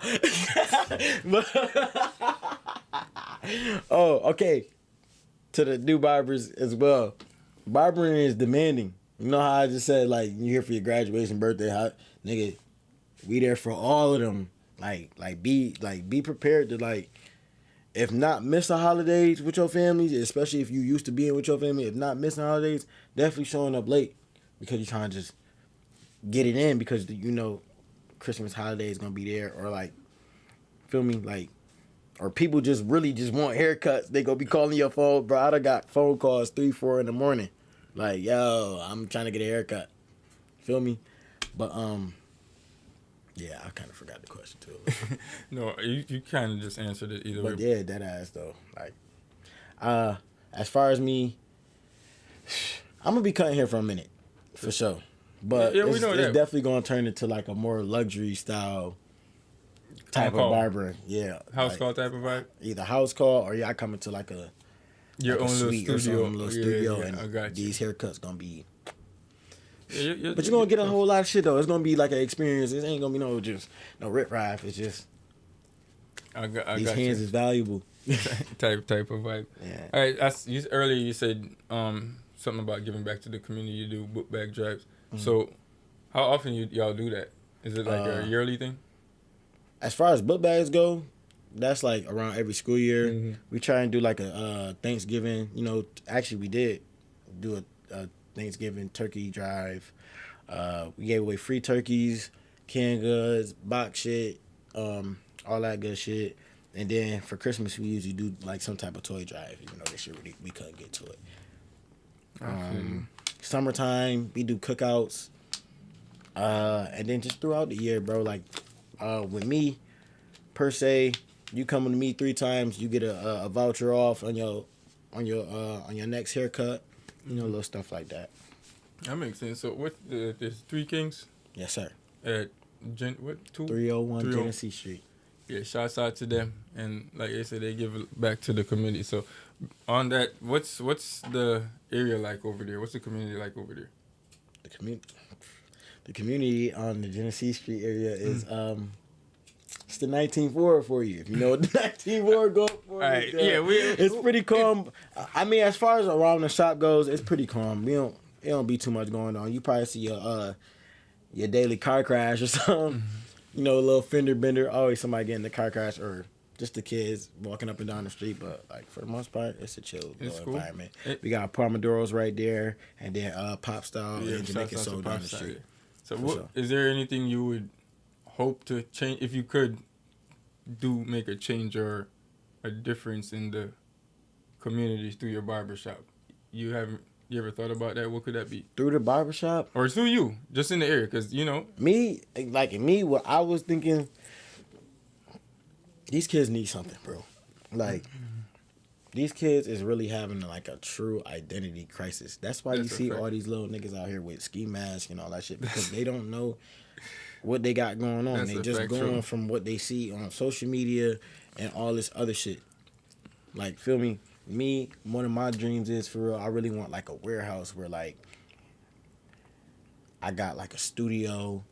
Oh, okay. To the new barbers as well. Barbering is demanding. You know how I just said, like, you here for your graduation, birthday, nigga, we there for all of them. Be prepared to, like, if not miss the holidays with your families, especially if you used to being with your family, if not missing holidays, definitely showing up late because you're trying to just get it in because, you know, Christmas holiday is going to be there, or, like, feel me, like, or people just really just want haircuts. They gonna be calling your phone, bro. I done got phone calls 3, 4 in the morning. Like, yo, I'm trying to get a haircut. Feel me? But yeah, I kind of forgot the question too. No, you kind of just answered it either way. But yeah, that ass though. Like, as far as me, I'm gonna be cutting hair for a minute, for sure. But yeah, it's definitely gonna turn into like a more luxury style type of barbering. Yeah. House call type of vibe? Either house call or I come into like your own little studio. And I got these haircuts gonna be. Yeah, but you're gonna get a whole lot of shit though. It's gonna be like an experience. It ain't gonna be no rip rap. It's just these hands is valuable. type of vibe. Yeah. All right. Earlier you said something about giving back to the community. You do book bag drives. So how often y'all do that? Is it like a yearly thing? As far as book bags go, that's like around every school year. We try and do like a Thanksgiving. You know, actually we did do a Thanksgiving turkey drive. We gave away free turkeys, canned goods, box shit, all that good shit. And then for Christmas we usually do like some type of toy drive, even though this year we couldn't get to it. Summertime we do cookouts. And then just throughout the year, bro, like with me, per se, you coming to me 3 times, you get a voucher off on your next haircut, you know, little stuff like that. That makes sense. So what? There's 3 Kings. Yes, sir. At 301 Genesee Street. Yeah, shouts out to them, and like I said, they give it back to the community. So, on that, what's the area like over there? What's the community like over there? The community on the Genesee Street area is it's the 19th ward for you. If you know what the 19th ward go for. All right, yeah, it's pretty calm. I mean, as far as around the shop goes, it's pretty calm. It don't be too much going on. You probably see your daily car crash or something. You know, a little fender bender. Always somebody getting the car crash, or just the kids walking up and down the street. But like for the most part, it's a chill environment. We got Pomodoros right there, and then Pop Style and Jamaican Soul down the street. So, is there anything you would hope to change if you could make a change or a difference in the communities through your barbershop? You ever thought about that? What could that be? Through the barbershop? Or through you, just in the area, because, you know. What I was thinking, these kids need something, bro. Like, these kids is really having, like, a true identity crisis. That's why you see all these little niggas out here with ski masks and all that shit, because they don't know what they got going on. They just going from what they see on social media and all this other shit. Like, feel me? Me, one of my dreams is, for real, I really want like a warehouse where like I got like a studio,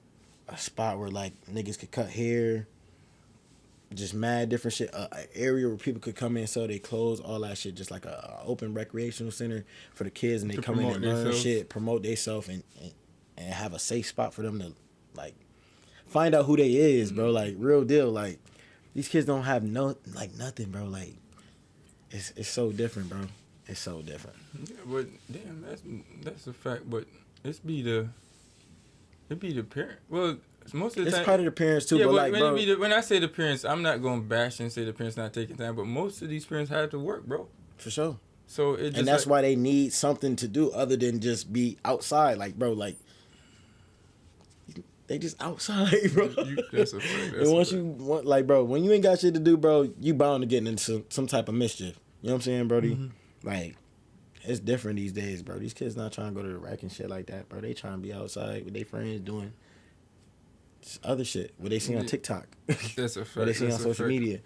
a spot where like niggas could cut hair, just mad different shit, an area where people could come in, sell their clothes, all that shit, just like a open recreational center for the kids, and they come in and learn shit, promote themselves, and have a safe spot for them to like find out who they is, bro. Like real deal, like these kids don't have nothing, bro. Like it's so different, bro. It's so different. Yeah, but damn, that's a fact. But it be the parent. Well, most of the It's time, part of the parents too. yeah, but but like, bro, when I say the parents, I'm not gonna bash and say the parents not taking time. But most of these parents have to work, bro. for sure. So it just And that's why they need something to do other than just be outside. Like, bro, like they just outside, bro. That's a fact. And once you want, like, bro, when you ain't got shit to do, bro, you bound to get into some type of mischief. You know what I'm saying, Brody? Mm-hmm. Like, it's different these days, bro. These kids not trying to go to the rack and shit like that, bro. They trying to be outside with their friends doing other shit. What they see on TikTok. That's a fact. What they see on That's a social fact. media.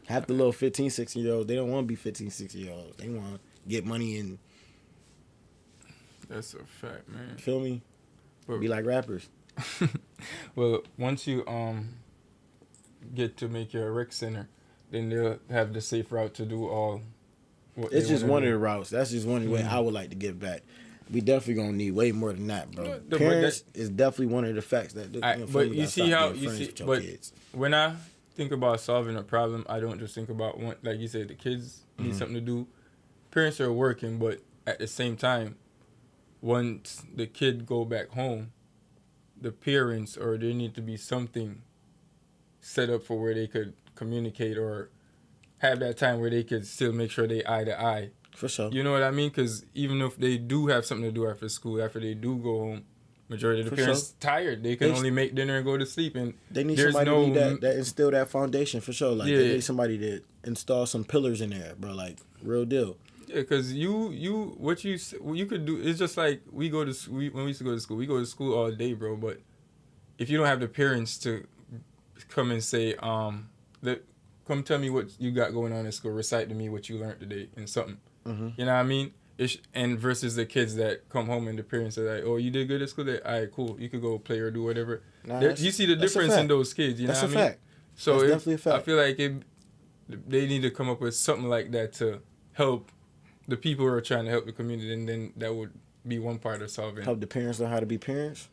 Half the little 15, 16-year-olds, they don't want to be 15, 16-year-olds. They want to get money and, That's a fact, man. feel me? But- Be like rappers. Well, once you get to make your rec center, then they'll have the safe route to do all. What It's they just wanna one of do. the routes. That's just one way I would like to give back. We definitely gonna need way more than that, bro. But Parents is definitely one of the facts that. But you see how you see, but kids. when I think about solving a problem, I don't just think about one, like you said, the kids Mm-hmm. need something to do. Parents are working, but at the same time, once the kid go back home, the parents or there need to be something set up for where they could communicate or have that time where they could still make sure they eye to eye. For sure. You know what I mean? Because even if they do have something to do after school, after they do go home, majority of the For parents tired. They can They- only make dinner and go to sleep. And They need there's somebody no, to need that instill that foundation for sure. Like Yeah. they need somebody to install some pillars in there, bro. Like real deal. Yeah, because what you could do, it's just like we go to when we used to go to school. We go to school all day, bro. But if you don't have the parents to come and say, come tell me what you got going on in school, recite to me what you learned today and something. Mm-hmm. You know what I mean? And versus the kids that come home and the parents are like, oh, you did good at school? All right, cool. You could go play or do whatever. Nah, You see the that's a difference in fact. those kids. You That's know a what I mean? fact. So That's definitely a fact. I feel like they need to come up with something like that to help the people who are trying to help the community, and then that would be one part of solving. Help the parents learn how to be parents.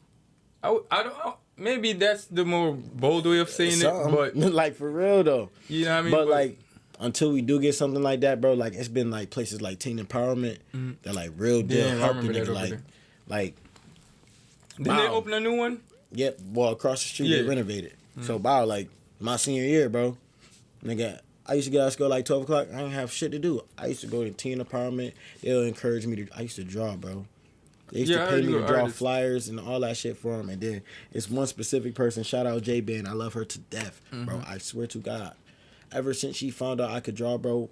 I don't know. Maybe that's the more bold way of saying it, Something. but like for real though. you know what I mean? But like until we do get something like that, bro, like it's been like places like teen empowerment that like real deal Yeah, I helping remember that nigga over there. like didn't they wow. open a new one? Yep, well across the street they Yeah. renovated. So wow, like my senior year, bro. Nigga, I used to get out of school like 12 o'clock. I didn't have shit to do. I used to go to teen empowerment. They'll encourage me to. I used to draw, bro. They used Yeah, to I pay heard me you to were draw artist. flyers and all that shit for them. And then it's one specific person. Shout out J Ben. I love her to death, bro. I swear to God. Ever since she found out I could draw, bro,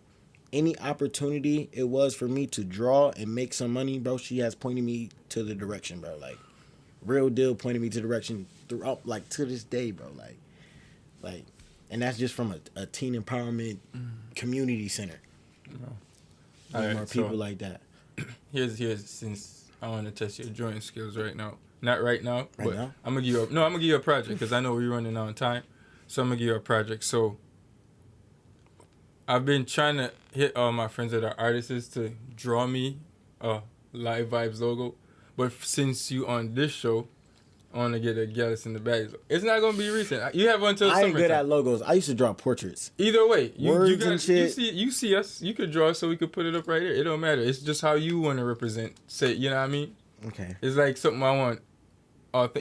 any opportunity it was for me to draw and make some money, bro, she has pointed me to the direction, bro. Like real deal, pointed me to the direction throughout, like to this day, bro. Like. And that's just from a teen empowerment community center. All Need right, more so- people like that. Here's since I want to test your drawing skills right now. Not right now, Right but now? I'm gonna give you a project because I know we're running out of time. So I'm gonna give you a project. So I've been trying to hit all my friends that are artists to draw me a Live Vybz logo, but since you on this show, I want to get a Gyalis in the Baddies. It's not gonna be recent. You have until I ain't good summertime. at logos. I used to draw portraits. Either way, Words and shit. You see us. You could draw, so we could put it up right here. It don't matter. It's just how you want to represent. Say, you know what I mean? Okay. It's like something I want.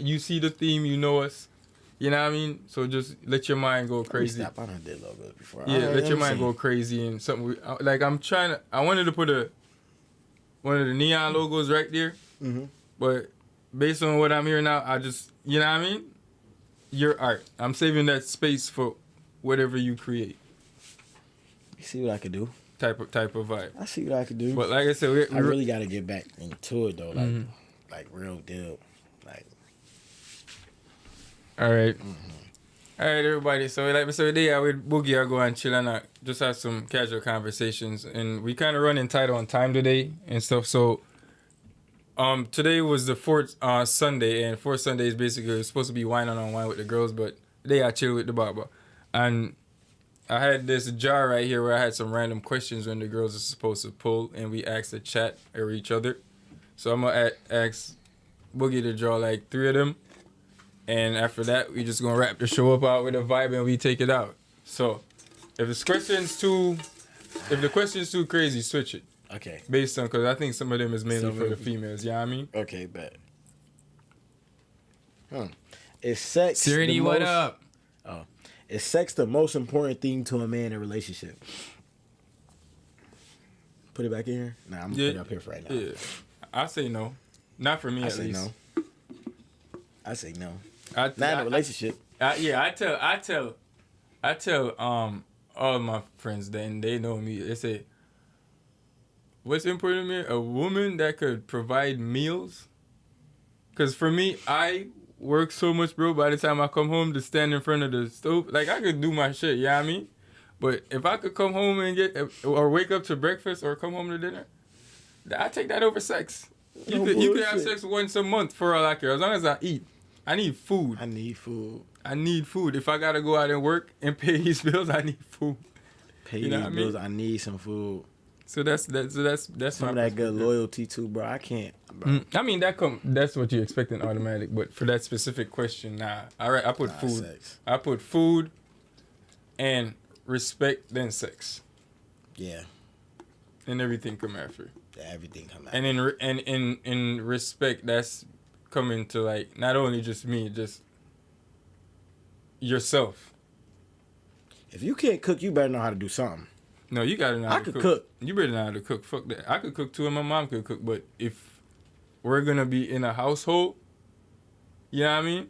You see the theme, you know us. You know what I mean? So just let your mind go crazy. Stop. I done did logos before. Yeah, Alright, let let your me mind see. go crazy and something. Like I wanted to put one of the neon logos right there, Mhm. but based on what I'm hearing now, I just, you know what I mean? Your art. I'm saving that space for whatever you create. You see what I could do. Type of vibe. I see what I could do. But like I said, I really got to get back into it though. Like, Mm-hmm. like real deal. Like, all right. All right, everybody. So like today, I with Boogie, I go and chill and just have some casual conversations, and we kind of running tight on time today and stuff. So, today was the fourth Sunday, and fourth Sunday is basically supposed to be wine on wine with the girls, but today I chill with the barber, and I had this jar right here where I had some random questions when the girls are supposed to pull, and we asked to chat or each other. So I'm gonna ask Boogie to draw like 3 of them. And after that, we just gonna wrap the show up out with a vibe and we take it out. So, if the question's too crazy, switch it. Okay. Based on, because I think some of them is mainly Some for of the them- females. Yeah, I mean. Okay, bet. Is sex Serenity, the what most- up? Is sex the most important thing to a man in a relationship? Put it back in here? Nah, I'm gonna put it up here for right now. Yeah. I say no. Not for me, I at say least. no. I say no. I, Not in a relationship. I tell all my friends that, and they know me. They say, what's important to me? A woman that could provide meals. Cause for me, I work so much, bro. By the time I come home, to stand in front of the stove, like I could do my shit. You know what I mean? But if I could come home and or wake up to breakfast or come home to dinner, I take that over sex. You could have sex once a month for all I care, as long as I eat. I need food. I need food. I need food. If I gotta go out and work and pay these bills, I need food. Pay You know these what I mean? bills. I need some food. So that's Some my of that good perspective. loyalty too, bro. I can't. Bro. I mean that's what you're expecting automatic, but for that specific question, nah. All right, I put Nah, food. sex. I put food and respect, then sex, Yeah. and everything come after. Everything come out. And in respect, that's coming to like not only just me, just yourself. If you can't cook, you better know how to do something. No, you gotta know how I to could cook. cook. You better know how to cook. Fuck that. I could cook too, and my mom could cook. But if we're gonna be in a household, you know what I mean?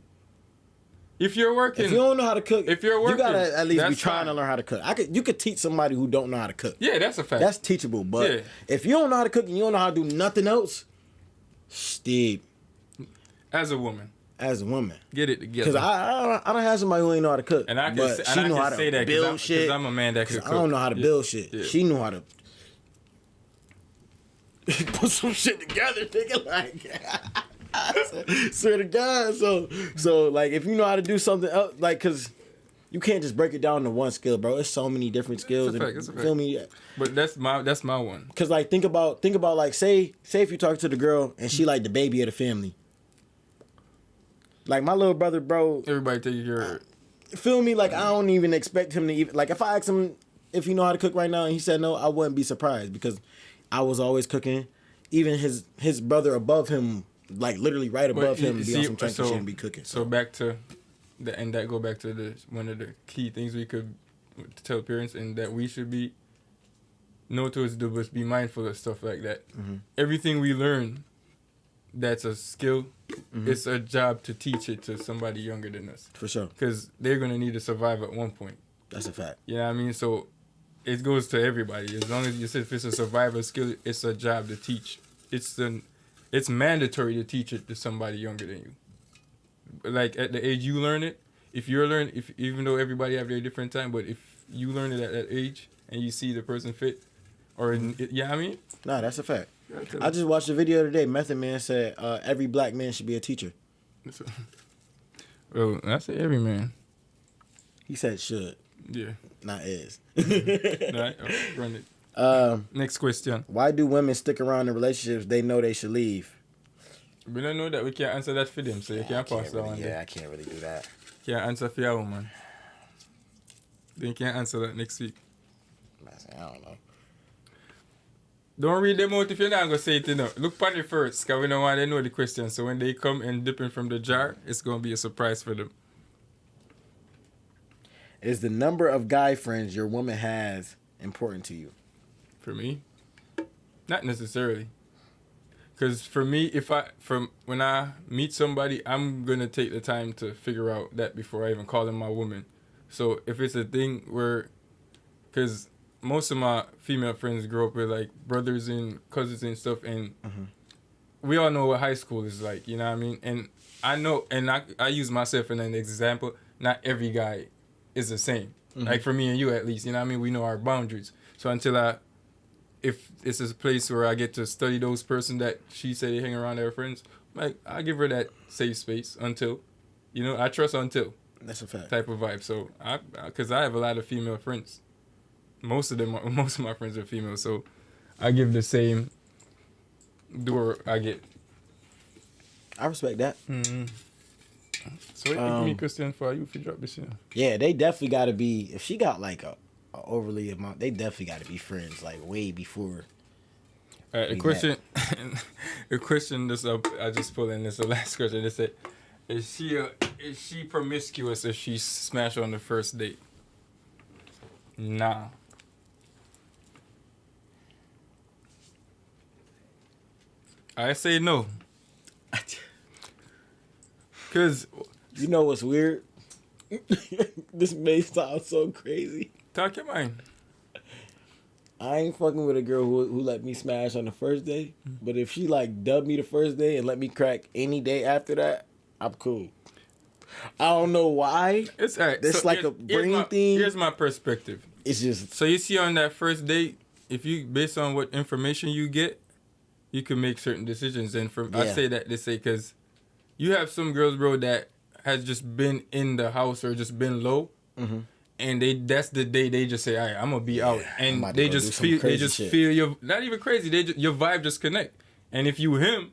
If you're working, If you don't know how to cook, If you're working, you gotta at least be that's trying fine. to learn how to cook. You could teach somebody who don't know how to cook. yeah, that's a fact. That's teachable. But Yeah. if you don't know how to cook and you don't know how to do nothing else, Steve, As a woman, as a woman, get it together. because I don't have somebody who ain't know how to cook. and I can, but say, she and know I how can to say that build shit. because I'm a man that can 'Cause cook. I don't know how to Yeah. build shit. Yeah. She knew how to put some shit together, nigga. Like, swear to God. So like, if you know how to do something else, like, cause you can't just break it down to one skill, bro. It's so many different skills. It's a fact, it's a Feel me? But that's my one. Cause like, think about like, say if you talk to the girl and she like the baby of the family. Like my little brother, bro. Everybody take your. Feel me? Like, I don't even expect him to even, like, if I ask him if he know how to cook right now and he said no, I wouldn't be surprised because I was always cooking. Even his brother above him, like literally right above him, be on some chunky shit and be cooking. So back to the, and that go back to the one of the key things we could tell parents, and that we should be know to us do was be mindful of stuff like that. Mm-hmm. Everything we learn, that's a skill. It's a job to teach it to somebody younger than us, For sure. because they're gonna need to survive at one point. That's a fact. You know what I mean? So it goes to everybody. As long as you said if it's a survival skill, it's a job to teach. It's mandatory to teach it to somebody younger than you. Like at the age you learn it, even though everybody have their different time, but if you learn it at that age and you see the person fit, yeah, I mean, Nah, that's a fact. I just watched a video today. Method Man said every black man should be a teacher. well, I say every man. He said should, Yeah. not is. Right? Run it. Next question. Why do women stick around in relationships they know they should leave? We don't know that. We can't answer that for them, so you can't pass that one. Yeah, I can't really do that. Can't answer for your woman. Then you can't answer that next week. I don't know. Don't read them out if you're not going to say it, you know. Look at it first, because we don't want to know the question. So when they come and dipping from the jar, it's going to be a surprise for them. Is the number of guy friends your woman has important to you? For me, not necessarily. Because for me, when I meet somebody, I'm going to take the time to figure out that before I even call them my woman. So if it's a thing where, because most of my female friends grew up with like brothers and cousins and stuff, and we all know what high school is like, you know what I mean? And I know, and I use myself as an example, not every guy is the same. Like for me and you at least, you know what I mean? We know our boundaries. So if it's a place where I get to study those person that she said they hang around their friends, like I give her that safe space until, you know, I trust until That's a fact. type of vibe. So because I have a lot of female friends, most of my friends are female, so I give the same door I get. I respect that. So what give me a question for you if you drop this in? Yeah, they definitely got to be. If she got like a overly amount, they definitely got to be friends like way before The question, the question. This I just pulled in. This the last question. They said, is she promiscuous if she smash on the first date? Nah. I say no. Cause you know what's weird? This may sound so crazy. Talk your mind. I ain't fucking with a girl who let me smash on the first day. But if she like dubbed me the first day and let me crack any day after that, I'm cool. I don't know why. It's all right. It's so like a brain thing. Here's my perspective. It's just so you see on that first date, if you based on what information you get, you can make certain decisions. And I say that they say because you have some girls, bro, that has just been in the house or just been low. Mm-hmm. And that's the day they just say, all right, I'm gonna be out, and they just feel your not even crazy. Your vibe just connect, and if you him.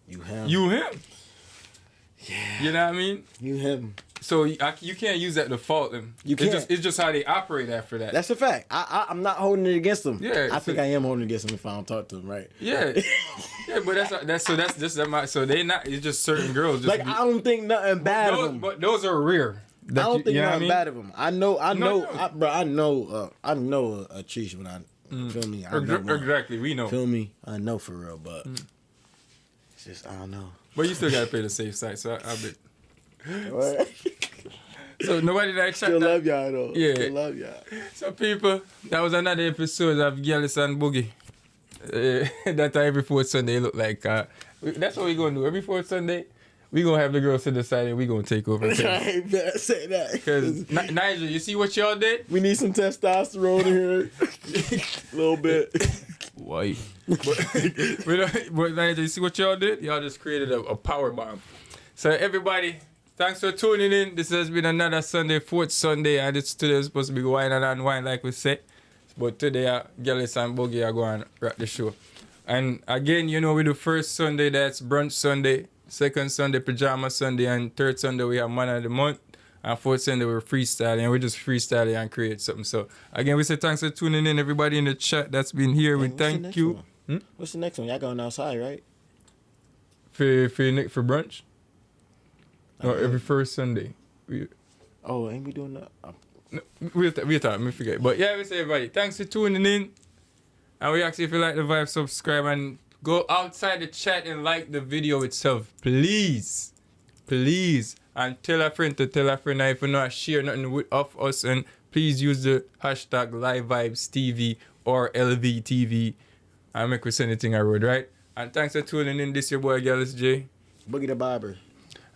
Yeah. You know what I mean? You him. So you can't use that to fault them. You can't. It's just how they operate after that. That's a fact. I'm not holding it against them. Yeah. I think I am holding it against them if I don't talk to them, right? Yeah. Yeah, but that's just so they not. It's just certain girls. Just I don't think nothing bad of them. But those are rare. I don't think nothing bad of them. I know a Trish when I feel me. I know exactly, we know. Feel me? I know for real, but it's just I don't know. But you still gotta play the safe side, so I bet. So nobody that still love y'all though. Yeah, still love y'all. So people, that was another episode of Gyalis and Boogie. That every fourth Sunday look like. That's what we gonna do every fourth Sunday. We gonna have the girls to the side and we gonna take over. I ain't better say that. Because Nigel, you see what y'all did? We need some testosterone in here. A little bit. White. But Nigel, you see what y'all did? Y'all just created a power bomb. So everybody, thanks for tuning in. This has been another Sunday, fourth Sunday, and it's today supposed to be wine and unwind like we said. But today, Gyalis and Boogie are going to wrap the show. And again, we do first Sunday, that's brunch Sunday. Second Sunday, pajama Sunday, and third Sunday we have man of the month, and fourth Sunday we're freestyling, and we just freestyling and create something. So again, we say thanks for tuning in, everybody in the chat that's been here. We thank you. What's the next one? Y'all going outside, right? For brunch? Or every first Sunday? Ain't we doing that? No, we'll talk. We forget. But yeah, we say everybody, thanks for tuning in, and we actually if you like the vibe, subscribe and. Go outside the chat and like the video itself, please. Please. And tell a friend to tell a friend. And if you not share nothing of us, and please use the hashtag LiveVibesTV or LVTV. And make we send anything I wrote, right? And thanks for tuning in. This your boy Gyalis J. Boogie the Barber.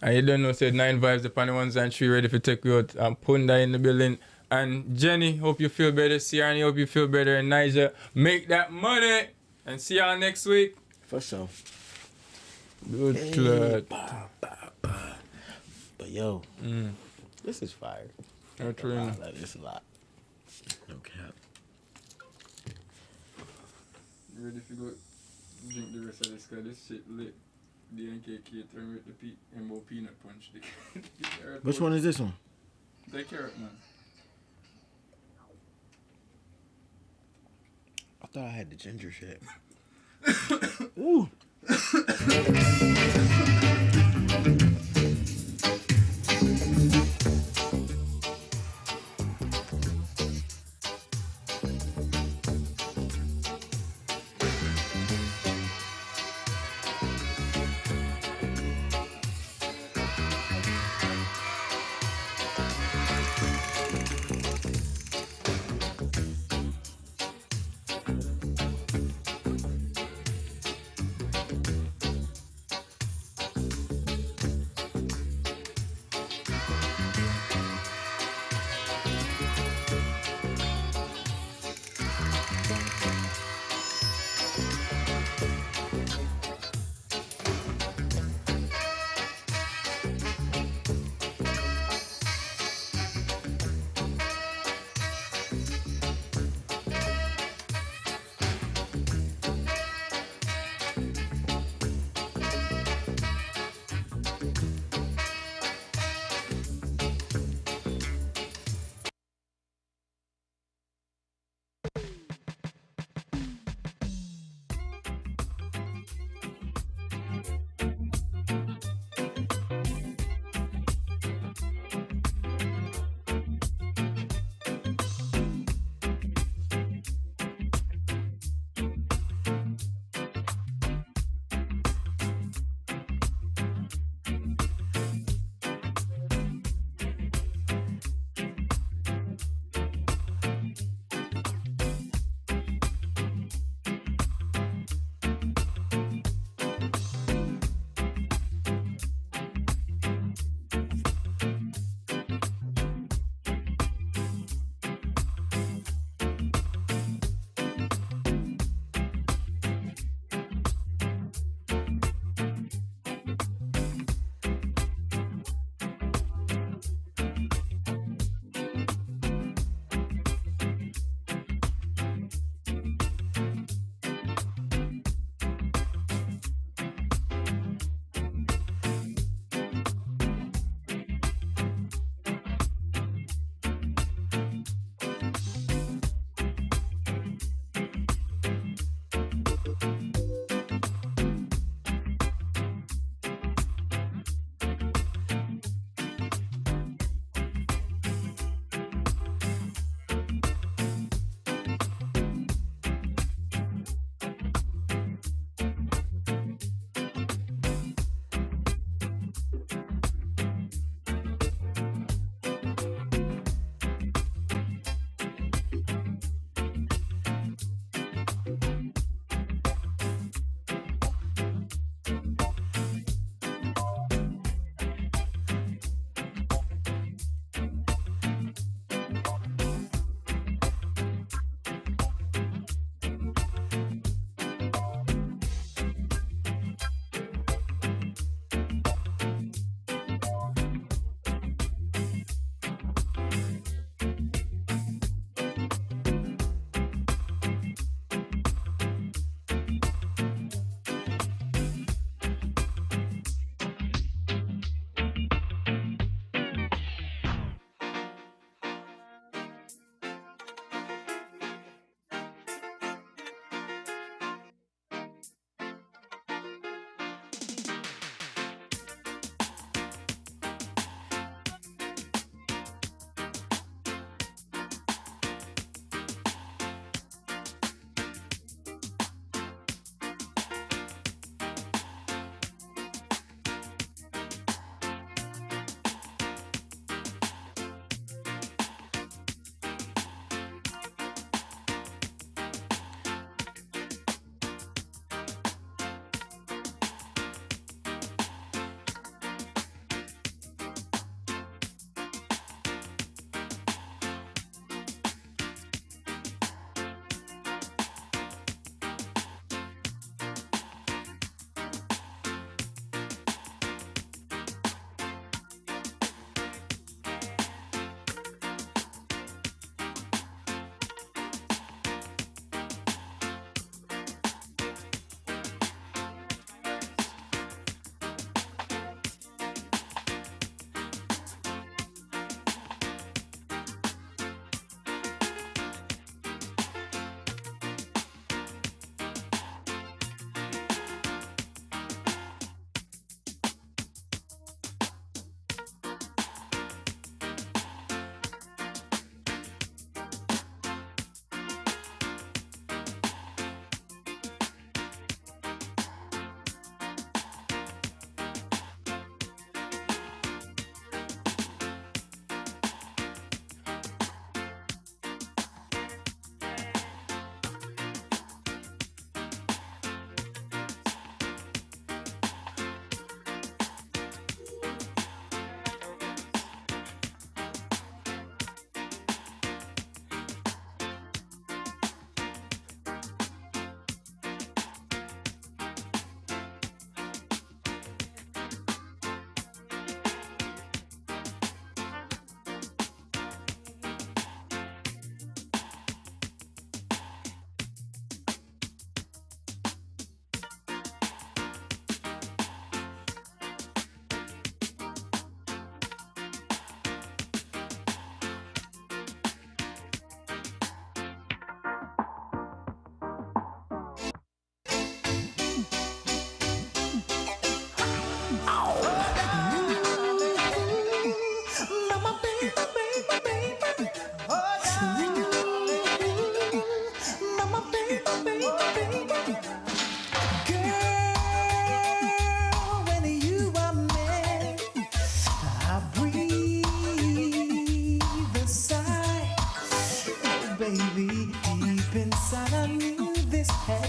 And you don't know, said 9 vibes upon the ones and 3 ready for take you out. And Punda in the building. And Jenny, hope you feel better. Siani, hope you feel better. And Niger, make that money. And see y'all next week. For sure. Good club. But yo, this is fire. I love this a lot. No cap. You ready to go drink the rest of this? Cause this shit lit. The NKK turn with the Embo peanut punch. Which one is this one? The carrot, man. I thought I had the ginger shit. Ooh.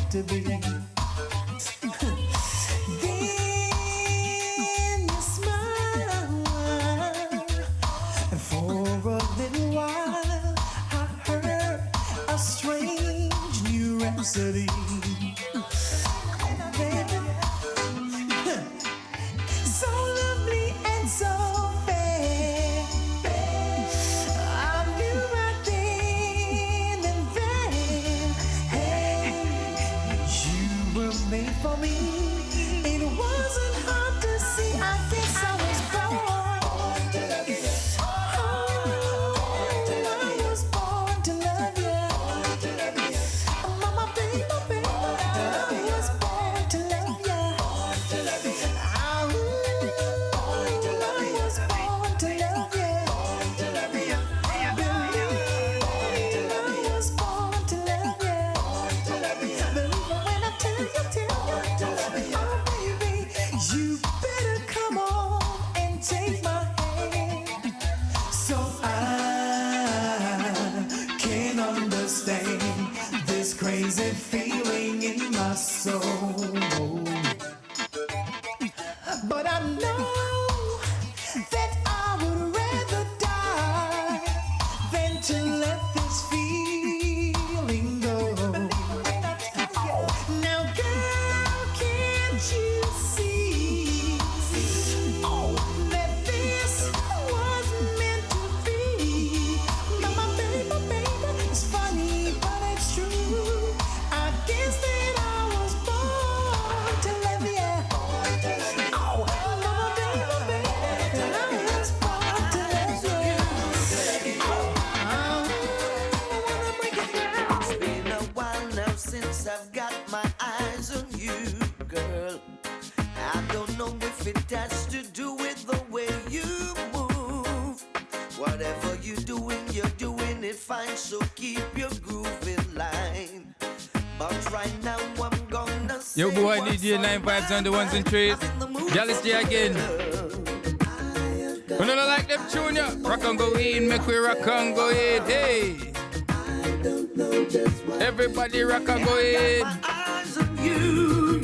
want to be. Then you smile, and for a little while I heard a strange new rhapsody. So lovely and so fair. I knew right then and there, hey, you were made for me. It wasn't hard to see. I guess I was born to love you. I was born to love you. Mama, baby, baby, I was born to love you. You better come on and take my hand, so I can understand this crazy feeling in my soul. But I know that I would rather die than to let this feeling go. Now, girl, can't you see that this was meant to be? Mama, baby, baby, it's funny, but it's true. I guess that I was born to love you. It's been a while now since I've got my eyes on you, girl. I don't know if it has to do with the way you move. Whatever you're doing it fine, so keep your groove in line. But right now I'm gonna say Yo, boy, what's DJ on 95s my on the ones and threes. mind. I'm in the mood Gyalis J for again. love. When I don't like them tune, ya. Rock and go in, make we rock and go in. Hey, everybody rock and go in. My eyes on you.